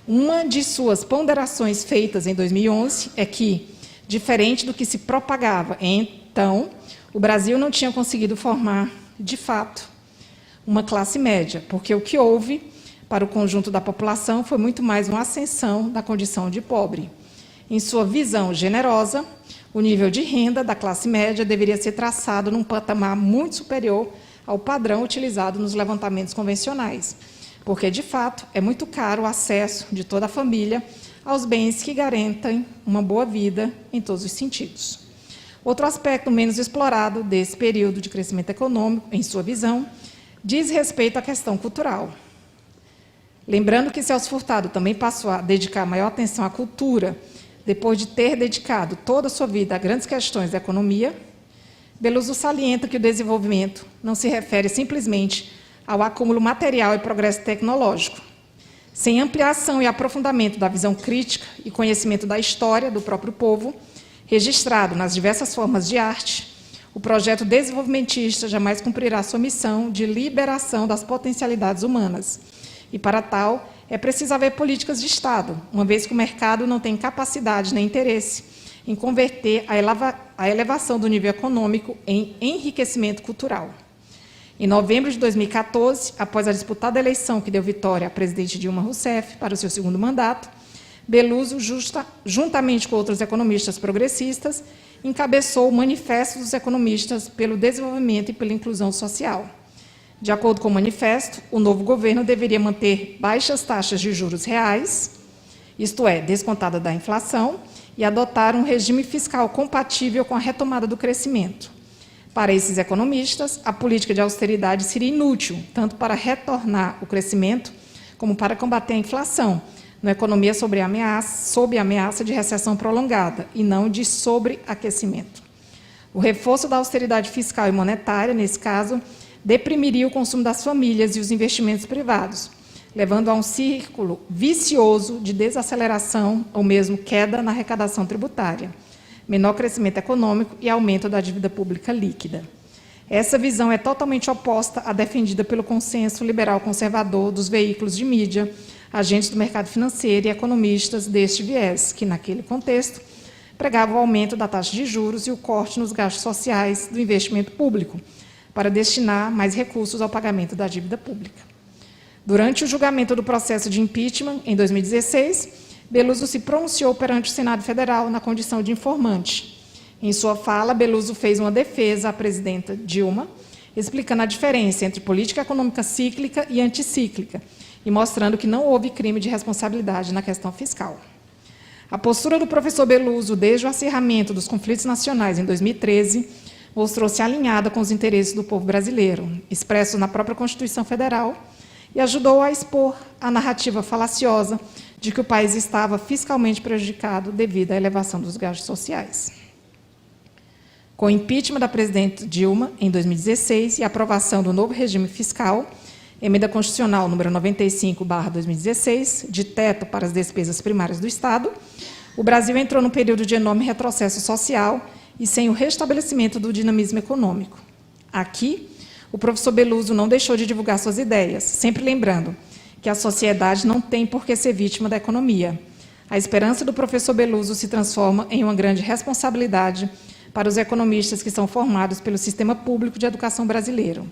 Uma de suas ponderações feitas em 2011 é que, diferente do que se propagava então, o Brasil não tinha conseguido formar, de fato, uma classe média, porque o que houve para o conjunto da população foi muito mais uma ascensão da condição de pobre. Em sua visão generosa, o nível de renda da classe média deveria ser traçado num patamar muito superior ao padrão utilizado nos levantamentos convencionais, porque, de fato, é muito caro o acesso de toda a família aos bens que garantem uma boa vida em todos os sentidos. Outro aspecto menos explorado desse período de crescimento econômico, em sua visão, diz respeito à questão cultural. Lembrando que Celso Furtado também passou a dedicar maior atenção à cultura, depois de ter dedicado toda a sua vida a grandes questões da economia, Beloso salienta que o desenvolvimento não se refere simplesmente ao acúmulo material e progresso tecnológico. Sem ampliação e aprofundamento da visão crítica e conhecimento da história do próprio povo, registrado nas diversas formas de arte, o projeto desenvolvimentista jamais cumprirá sua missão de liberação das potencialidades humanas. E, para tal, é preciso haver políticas de Estado, uma vez que o mercado não tem capacidade nem interesse em converter a elevação do nível econômico em enriquecimento cultural. Em novembro de 2014, após a disputada eleição que deu vitória à presidente Dilma Rousseff para o seu segundo mandato, Beloso, juntamente com outros economistas progressistas, encabeçou o Manifesto dos Economistas pelo Desenvolvimento e pela Inclusão Social. De acordo com o manifesto, o novo governo deveria manter baixas taxas de juros reais, isto é, descontada da inflação, e adotar um regime fiscal compatível com a retomada do crescimento. Para esses economistas, a política de austeridade seria inútil, tanto para retornar o crescimento, como para combater a inflação, numa economia sob ameaça de recessão prolongada, e não de sobreaquecimento. O reforço da austeridade fiscal e monetária, nesse caso, deprimiria o consumo das famílias e os investimentos privados, levando a um círculo vicioso de desaceleração ou mesmo queda na arrecadação tributária, menor crescimento econômico e aumento da dívida pública líquida. Essa visão é totalmente oposta à defendida pelo consenso liberal conservador dos veículos de mídia, agentes do mercado financeiro e economistas deste viés, que, naquele contexto, pregavam o aumento da taxa de juros e o corte nos gastos sociais do investimento público, para destinar mais recursos ao pagamento da dívida pública. Durante o julgamento do processo de impeachment, em 2016, Beloso se pronunciou perante o Senado Federal na condição de informante. Em sua fala, Beloso fez uma defesa à presidenta Dilma, explicando a diferença entre política econômica cíclica e anticíclica, e mostrando que não houve crime de responsabilidade na questão fiscal. A postura do professor Beloso, desde o acirramento dos conflitos nacionais em 2013, mostrou-se alinhada com os interesses do povo brasileiro, expressos na própria Constituição Federal, e ajudou a expor a narrativa falaciosa de que o país estava fiscalmente prejudicado devido à elevação dos gastos sociais. Com o impeachment da presidente Dilma, em 2016, e a aprovação do novo regime fiscal, emenda constitucional número 95/2016, de teto para as despesas primárias do Estado, o Brasil entrou num período de enorme retrocesso social e sem o restabelecimento do dinamismo econômico. Aqui, o professor Beloso não deixou de divulgar suas ideias, sempre lembrando que a sociedade não tem por que ser vítima da economia. A esperança do professor Beloso se transforma em uma grande responsabilidade para os economistas que são formados pelo sistema público de educação brasileiro,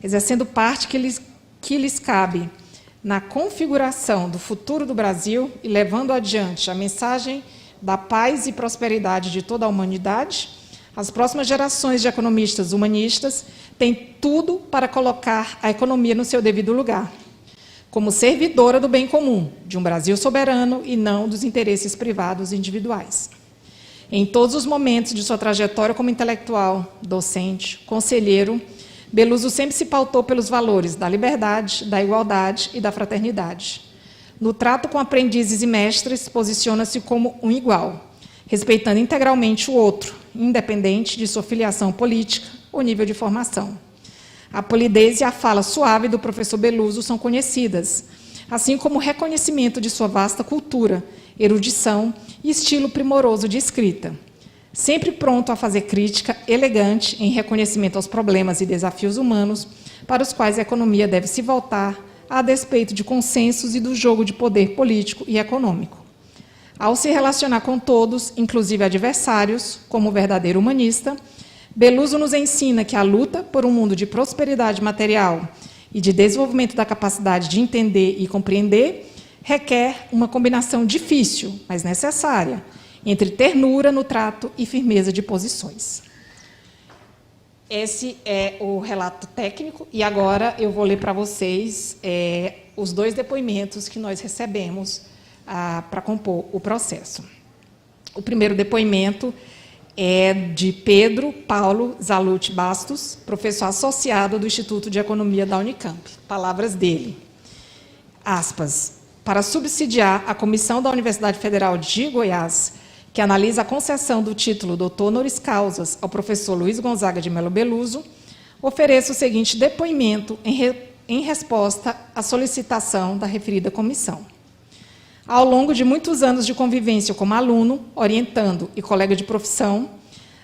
exercendo parte que lhes cabe na configuração do futuro do Brasil e levando adiante a mensagem da paz e prosperidade de toda a humanidade. As próximas gerações de economistas humanistas têm tudo para colocar a economia no seu devido lugar, como servidora do bem comum, de um Brasil soberano e não dos interesses privados individuais. Em todos os momentos de sua trajetória como intelectual, docente, conselheiro, Beloso sempre se pautou pelos valores da liberdade, da igualdade e da fraternidade. No trato com aprendizes e mestres, posiciona-se como um igual, respeitando integralmente o outro, independente de sua filiação política ou nível de formação. A polidez e a fala suave do professor Beloso são conhecidas, assim como o reconhecimento de sua vasta cultura, erudição e estilo primoroso de escrita. Sempre pronto a fazer crítica elegante em reconhecimento aos problemas e desafios humanos para os quais a economia deve se voltar, a despeito de consensos e do jogo de poder político e econômico. Ao se relacionar com todos, inclusive adversários, como verdadeiro humanista, Beloso nos ensina que a luta por um mundo de prosperidade material e de desenvolvimento da capacidade de entender e compreender requer uma combinação difícil, mas necessária, entre ternura no trato e firmeza de posições. Esse é o relato técnico, e agora eu vou ler para vocês os dois depoimentos que nós recebemos para compor o processo. O primeiro depoimento é de Pedro Paulo Zaluti Bastos, professor associado do Instituto de Economia da Unicamp. Palavras dele. Aspas. Para subsidiar a comissão da Universidade Federal de Goiás, que analisa a concessão do título doutor honoris causas ao professor Luiz Gonzaga de Melo Beluso, ofereço o seguinte depoimento em resposta à solicitação da referida comissão. Ao longo de muitos anos de convivência como aluno, orientando e colega de profissão,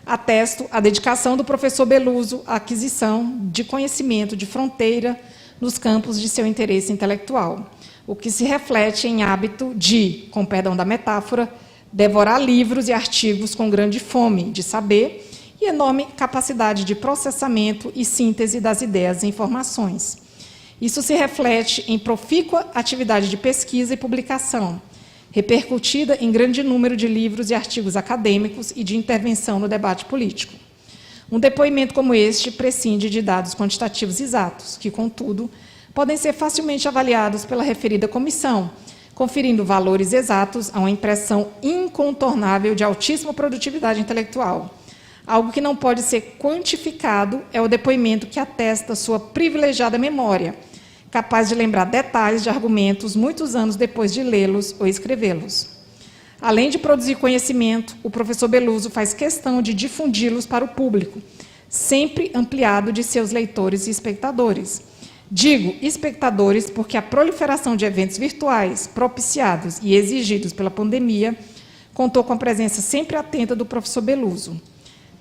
atesto a dedicação do professor Beluso à aquisição de conhecimento de fronteira nos campos de seu interesse intelectual, o que se reflete em hábito de, com perdão da metáfora, devorar livros e artigos com grande fome de saber e enorme capacidade de processamento e síntese das ideias e informações. Isso se reflete em profícua atividade de pesquisa e publicação, repercutida em grande número de livros e artigos acadêmicos e de intervenção no debate político. Um depoimento como este prescinde de dados quantitativos exatos, que, contudo, podem ser facilmente avaliados pela referida comissão, conferindo valores exatos a uma impressão incontornável de altíssima produtividade intelectual. Algo que não pode ser quantificado é o depoimento que atesta sua privilegiada memória, capaz de lembrar detalhes de argumentos muitos anos depois de lê-los ou escrevê-los. Além de produzir conhecimento, o professor Beluso faz questão de difundi-los para o público, sempre ampliado de seus leitores e espectadores. Digo espectadores porque a proliferação de eventos virtuais propiciados e exigidos pela pandemia contou com a presença sempre atenta do professor Beluso.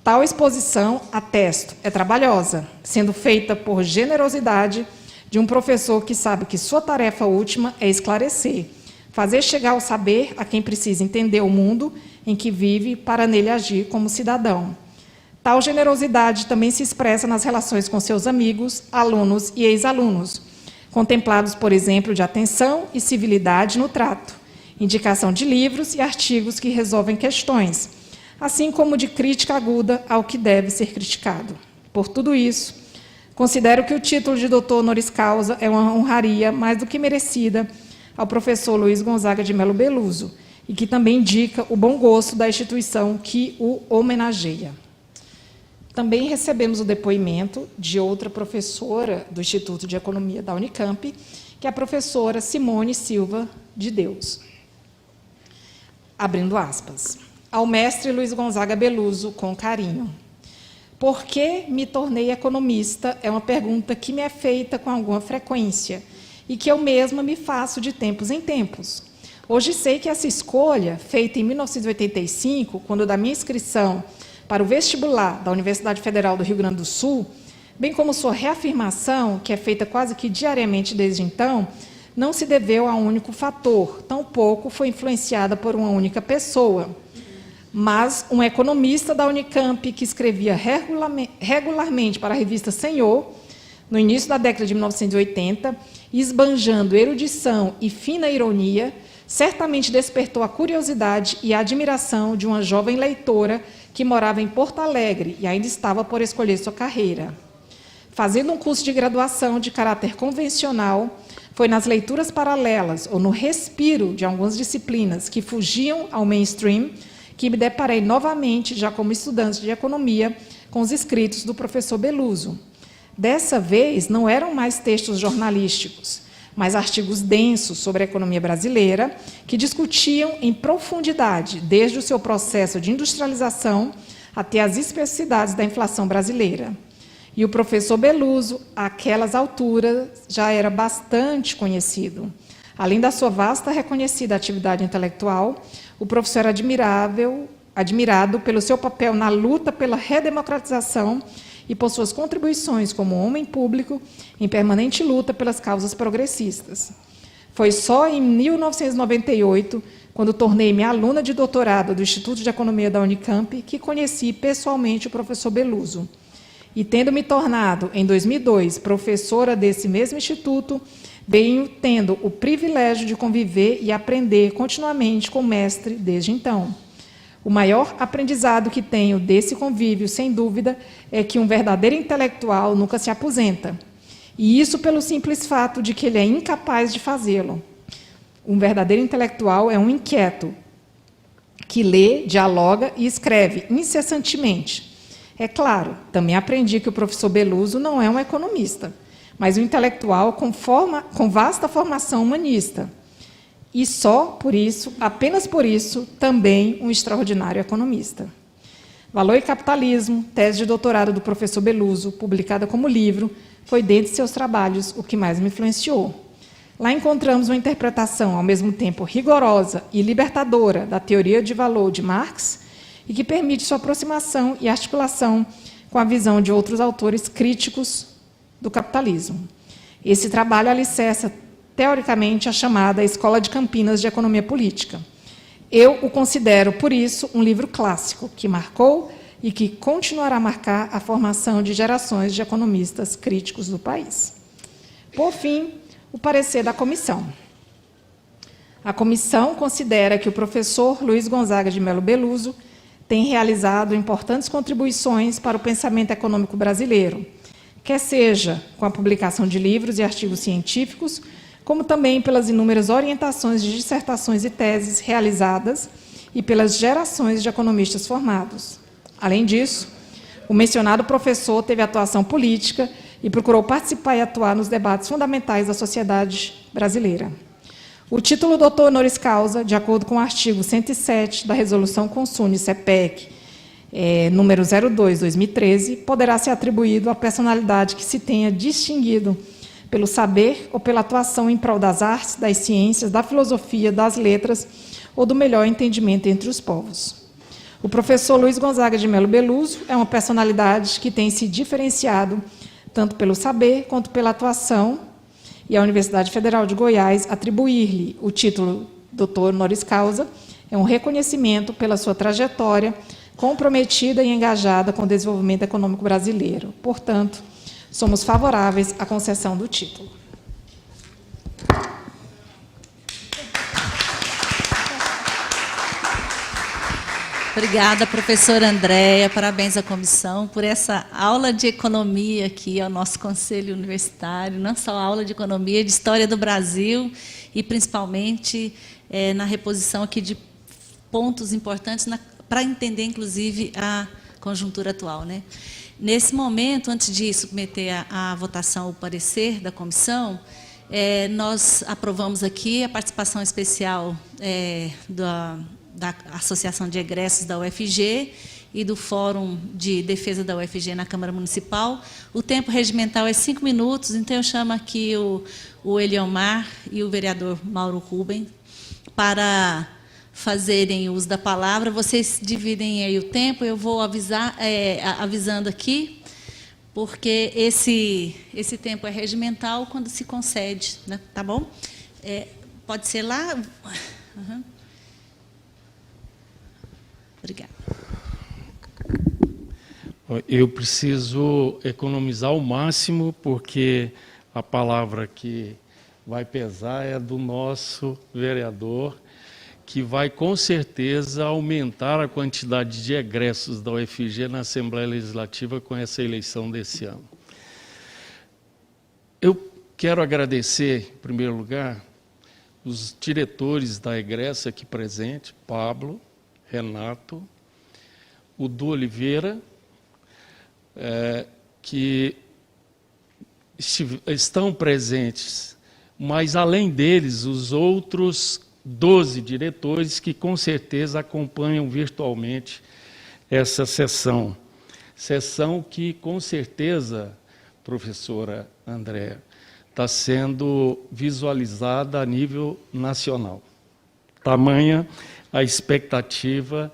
Tal exposição, atesto, é trabalhosa, sendo feita por generosidade de um professor que sabe que sua tarefa última é esclarecer, fazer chegar o saber a quem precisa entender o mundo em que vive para nele agir como cidadão. Tal generosidade também se expressa nas relações com seus amigos, alunos e ex-alunos, contemplados, por exemplo, de atenção e civilidade no trato, indicação de livros e artigos que resolvem questões, assim como de crítica aguda ao que deve ser criticado. Por tudo isso, considero que o título de doutor honoris causa é uma honraria mais do que merecida ao professor Luiz Gonzaga de Melo Beluso, e que também indica o bom gosto da instituição que o homenageia. Também recebemos o depoimento de outra professora do Instituto de Economia da Unicamp, que é a professora Simone Silva de Deus. Abrindo aspas. Ao mestre Luiz Gonzaga Beluso, com carinho. Por que me tornei economista? É uma pergunta que me é feita com alguma frequência e que eu mesma me faço de tempos em tempos. Hoje sei que essa escolha, feita em 1985, quando da minha inscrição para o vestibular da Universidade Federal do Rio Grande do Sul, bem como sua reafirmação, que é feita quase que diariamente desde então, não se deveu a um único fator, tampouco foi influenciada por uma única pessoa, mas um economista da Unicamp que escrevia regularmente para a revista Senhor, no início da década de 1980, esbanjando erudição e fina ironia, certamente despertou a curiosidade e a admiração de uma jovem leitora que morava em Porto Alegre e ainda estava por escolher sua carreira. Fazendo um curso de graduação de caráter convencional, foi nas leituras paralelas ou no respiro de algumas disciplinas que fugiam ao mainstream que me deparei novamente, já como estudante de economia, com os escritos do professor Beluso. Dessa vez, não eram mais textos jornalísticos, mas artigos densos sobre a economia brasileira, que discutiam em profundidade, desde o seu processo de industrialização até as especificidades da inflação brasileira. E o professor Beluso, àquelas alturas, já era bastante conhecido. Além da sua vasta e reconhecida atividade intelectual, o professor era admirado pelo seu papel na luta pela redemocratização e por suas contribuições como homem público em permanente luta pelas causas progressistas. Foi só em 1998, quando tornei-me aluna de doutorado do Instituto de Economia da Unicamp, que conheci pessoalmente o professor Beluso. E, tendo me tornado, em 2002, professora desse mesmo instituto, venho tendo o privilégio de conviver e aprender continuamente com o mestre desde então. O maior aprendizado que tenho desse convívio, sem dúvida, é que um verdadeiro intelectual nunca se aposenta. E isso pelo simples fato de que ele é incapaz de fazê-lo. Um verdadeiro intelectual é um inquieto, que lê, dialoga e escreve incessantemente. É claro, também aprendi que o professor Beluso não é um economista, mas um intelectual com vasta formação humanista. E só por isso, apenas por isso, também um extraordinário economista. Valor e Capitalismo, tese de doutorado do professor Beluso, publicada como livro, foi dentre seus trabalhos o que mais me influenciou. Lá encontramos uma interpretação, ao mesmo tempo rigorosa e libertadora, da teoria de valor de Marx, e que permite sua aproximação e articulação com a visão de outros autores críticos do capitalismo. Esse trabalho alicerça, teoricamente, a chamada Escola de Campinas de Economia Política. Eu o considero, por isso, um livro clássico, que marcou e que continuará a marcar a formação de gerações de economistas críticos do país. Por fim, o parecer da comissão. A comissão considera que o professor Luiz Gonzaga de Melo Beluso tem realizado importantes contribuições para o pensamento econômico brasileiro, quer seja com a publicação de livros e artigos científicos, como também pelas inúmeras orientações de dissertações e teses realizadas e pelas gerações de economistas formados. Além disso, o mencionado professor teve atuação política e procurou participar e atuar nos debates fundamentais da sociedade brasileira. O título doutor honoris causa, de acordo com o artigo 107 da Resolução Consune-CEPEC, número 02/2013, poderá ser atribuído à personalidade que se tenha distinguido pelo saber ou pela atuação em prol das artes, das ciências, da filosofia, das letras ou do melhor entendimento entre os povos. O professor Luiz Gonzaga de Melo Beluso é uma personalidade que tem se diferenciado tanto pelo saber quanto pela atuação, e a Universidade Federal de Goiás atribuir-lhe o título doutor honoris causa é um reconhecimento pela sua trajetória comprometida e engajada com o desenvolvimento econômico brasileiro. Portanto, somos favoráveis à concessão do título. Obrigada, professora Andréia. Parabéns à comissão por essa aula de economia aqui ao nosso Conselho Universitário, não só aula de economia, de história do Brasil e, principalmente, na reposição aqui de pontos importantes para entender, inclusive, a conjuntura atual, né? Nesse momento, antes de submeter à votação o parecer da comissão, nós aprovamos aqui a participação especial da Associação de Egressos da UFG e do Fórum de Defesa da UFG na Câmara Municipal. O tempo regimental é 5 minutos, então eu chamo aqui o Eliomar e o vereador Mauro Ruben para fazerem uso da palavra. Vocês dividem aí o tempo, eu vou avisando aqui, porque esse tempo é regimental quando se concede, né? Tá bom? Pode ser lá? Uhum. Obrigada. Eu preciso economizar o máximo, porque a palavra que vai pesar é do nosso vereador, que vai, com certeza, aumentar a quantidade de egressos da UFG na Assembleia Legislativa com essa eleição desse ano. Eu quero agradecer, em primeiro lugar, os diretores da egressa aqui presentes, Pablo, Renato, o Du Oliveira, que estão presentes, mas, além deles, os outros 12 diretores que, com certeza, acompanham virtualmente essa sessão. Sessão que, com certeza, professora Andréia, está sendo visualizada a nível nacional. Tamanha a expectativa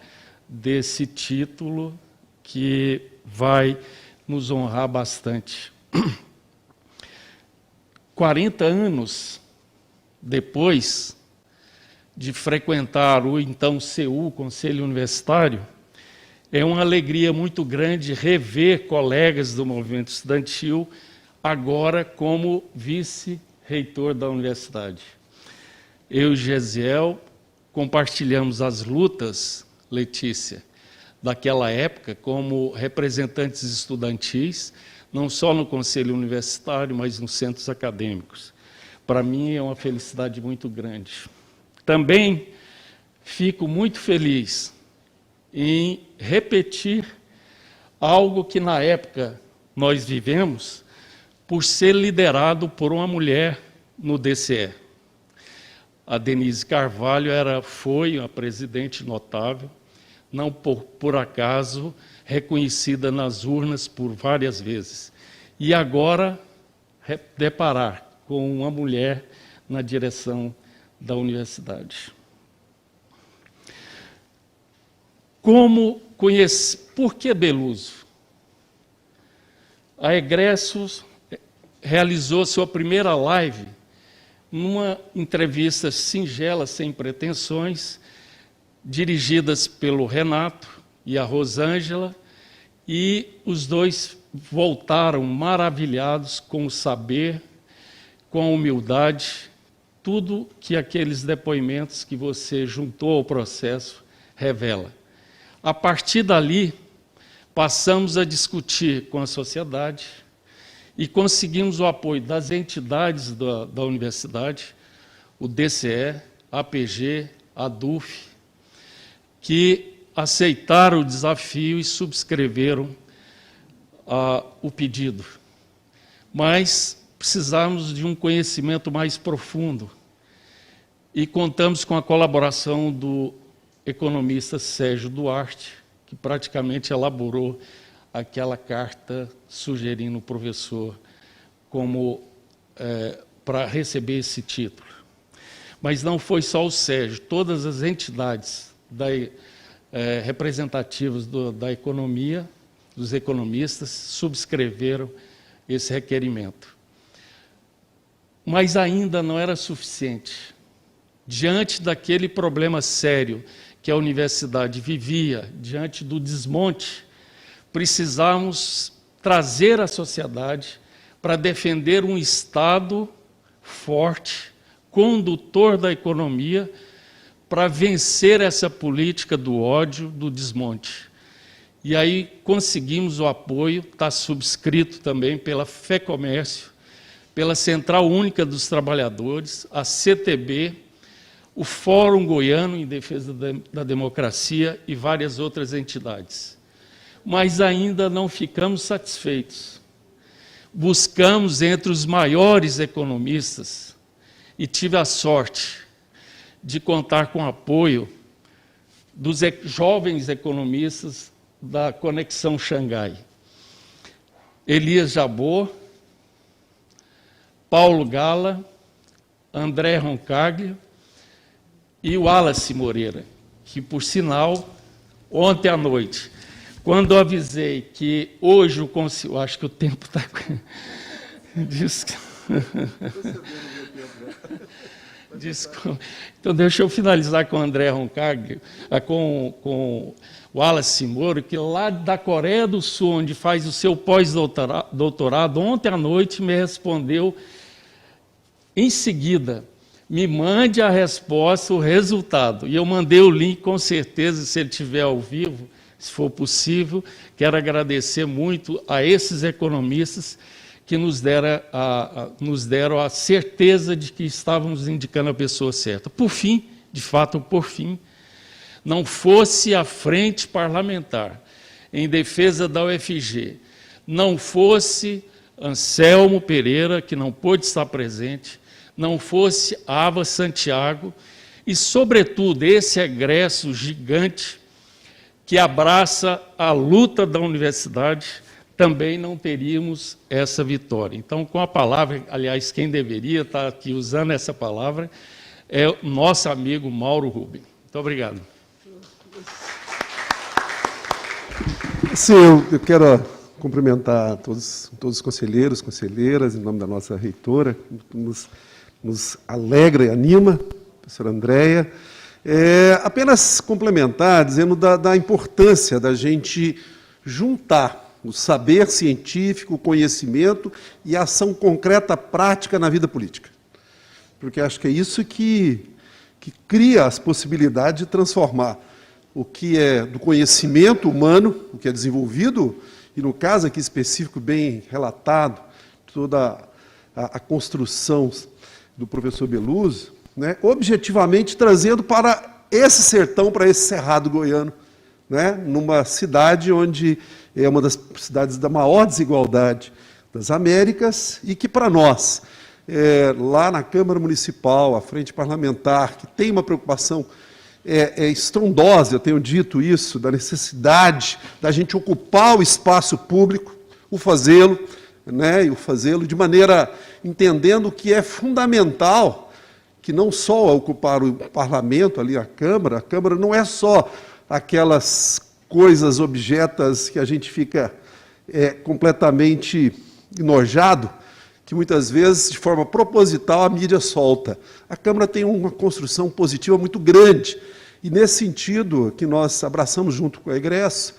desse título que vai nos honrar bastante. 40 anos depois de frequentar o então CU, Conselho Universitário, é uma alegria muito grande rever colegas do movimento estudantil, agora como vice-reitor da universidade. Eu e Gesiel compartilhamos as lutas, Letícia, daquela época como representantes estudantis, não só no Conselho Universitário, mas nos centros acadêmicos. Para mim é uma felicidade muito grande. Também fico muito feliz em repetir algo que, na época, nós vivemos, por ser liderado por uma mulher no DCE. A Denise Carvalho foi uma presidente notável, não por acaso, reconhecida nas urnas por várias vezes. E agora, deparar com uma mulher na direção da universidade. Por que Beluso? A Egressos realizou sua primeira live numa entrevista singela, sem pretensões, dirigidas pelo Renato e a Rosângela, e os dois voltaram maravilhados com o saber, com a humildade, tudo que aqueles depoimentos que você juntou ao processo revela. A partir dali, passamos a discutir com a sociedade e conseguimos o apoio das entidades da universidade, o DCE, a APG, a DUF, que aceitaram o desafio e subscreveram o pedido. Mas precisamos de um conhecimento mais profundo e contamos com a colaboração do economista Sérgio Duarte, que praticamente elaborou aquela carta sugerindo o professor para receber esse título. Mas não foi só o Sérgio, todas as entidades representativas da economia, dos economistas, subscreveram esse requerimento. Mas ainda não era suficiente. Diante daquele problema sério que a universidade vivia, diante do desmonte, precisamos trazer a sociedade para defender um Estado forte, condutor da economia, para vencer essa política do ódio, do desmonte. E aí conseguimos o apoio, está subscrito também pela FEComércio, pela Central Única dos Trabalhadores, a CTB, o Fórum Goiano em Defesa da Democracia e várias outras entidades. Mas ainda não ficamos satisfeitos. Buscamos entre os maiores economistas e tive a sorte de contar com o apoio dos jovens economistas da Conexão Xangai. Elias Jabor, Paulo Gala, André Roncaglio e o Wallace Moreira, que, por sinal, ontem à noite, quando eu avisei que hoje o conselho... Acho que o tempo está... Desculpa. Então, deixa eu finalizar com o André Roncaglio, com o Wallace Moreira, que lá da Coreia do Sul, onde faz o seu pós-doutorado, ontem à noite me respondeu em seguida: me mande a resposta, o resultado. E eu mandei o link, com certeza, se ele estiver ao vivo, se for possível. Quero agradecer muito a esses economistas que nos deram a certeza de que estávamos indicando a pessoa certa. Por fim, de fato, por fim, não fosse a frente parlamentar em defesa da UFG, não fosse Anselmo Pereira, que não pôde estar presente, não fosse Ava Santiago e, sobretudo, esse egresso gigante que abraça a luta da universidade, também não teríamos essa vitória. Então, com a palavra, aliás, quem deveria estar aqui usando essa palavra é o nosso amigo Mauro Rubem. Muito obrigado. Sim, eu quero cumprimentar todos os conselheiros, conselheiras, em nome da nossa reitora, nos alegra e anima, a professora Andréia. Apenas complementar, dizendo da importância da gente juntar o saber científico, o conhecimento e a ação concreta, prática na vida política. Porque acho que é isso que cria as possibilidades de transformar o que é do conhecimento humano, o que é desenvolvido, e no caso aqui específico, bem relatado, toda a construção do professor Beluso, né, objetivamente trazendo para esse sertão para esse cerrado goiano, né? Numa cidade onde é uma das cidades da maior desigualdade das Américas e que, para nós, lá na Câmara Municipal, a frente parlamentar, que tem uma preocupação estrondosa, eu tenho dito isso, da necessidade da gente ocupar o espaço público, o fazê-lo, né, e o fazê-lo de maneira entendendo que é fundamental que não só ocupar o parlamento, ali a Câmara não é só aquelas coisas objetas que a gente fica completamente enojado, que muitas vezes, de forma proposital, a mídia solta. A Câmara tem uma construção positiva muito grande, e nesse sentido que nós abraçamos junto com a egresso,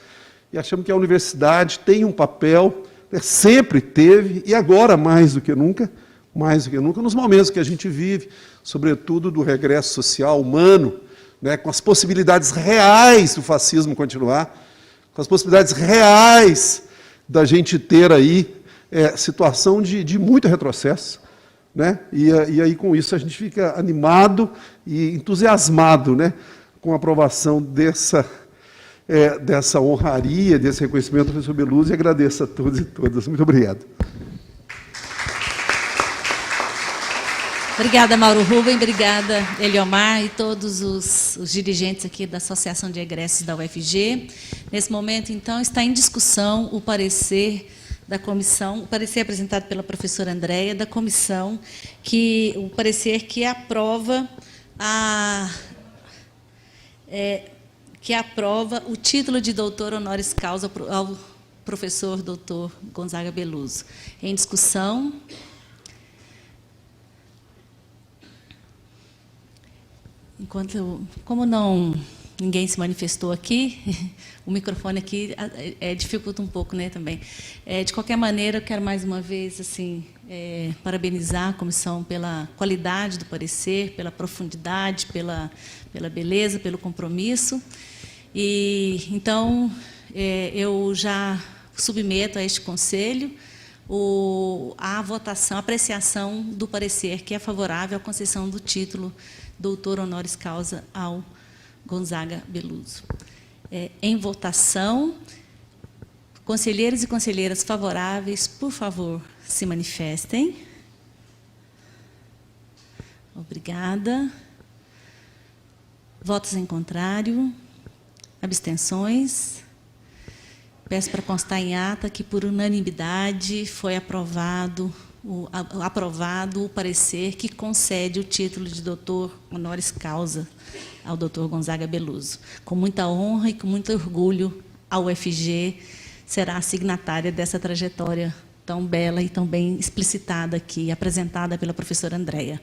e achamos que a universidade tem um papel, sempre teve, e agora mais do que nunca, nos momentos que a gente vive, sobretudo do regresso social humano, né, com as possibilidades reais do fascismo continuar, com as possibilidades reais da gente ter aí situação de muito retrocesso, né? E aí, com isso, a gente fica animado e entusiasmado, né, com a aprovação dessa honraria, desse reconhecimento do professor Beluso, e agradeço a todos e todas. Muito obrigado. Obrigada, Mauro Rubem, obrigada, Eliomar e todos os dirigentes aqui da Associação de Egressos da UFG. Nesse momento, então, está em discussão o parecer da comissão, o parecer apresentado pela professora Andréia, da comissão, o parecer que aprova o título de doutor honoris causa ao professor doutor Gonzaga Beluso. Em discussão. Como ninguém se manifestou aqui, o microfone aqui dificulta um pouco, né, também. De qualquer maneira, eu quero mais uma vez parabenizar a comissão pela qualidade do parecer, pela profundidade, pela beleza, pelo compromisso. E então eu já submeto a este conselho a votação, a apreciação do parecer que é favorável à concessão do título doutor honoris causa ao Gonzaga Beluso. Em votação, conselheiros e conselheiras favoráveis, por favor, se manifestem. Obrigada. Votos em contrário? Abstenções? Peço para constar em ata que, por unanimidade, foi aprovado o parecer que concede o título de doutor honoris causa ao doutor Gonzaga Beluso. Com muita honra e com muito orgulho, a UFG será a signatária dessa trajetória tão bela e tão bem explicitada aqui, apresentada pela professora Andréia.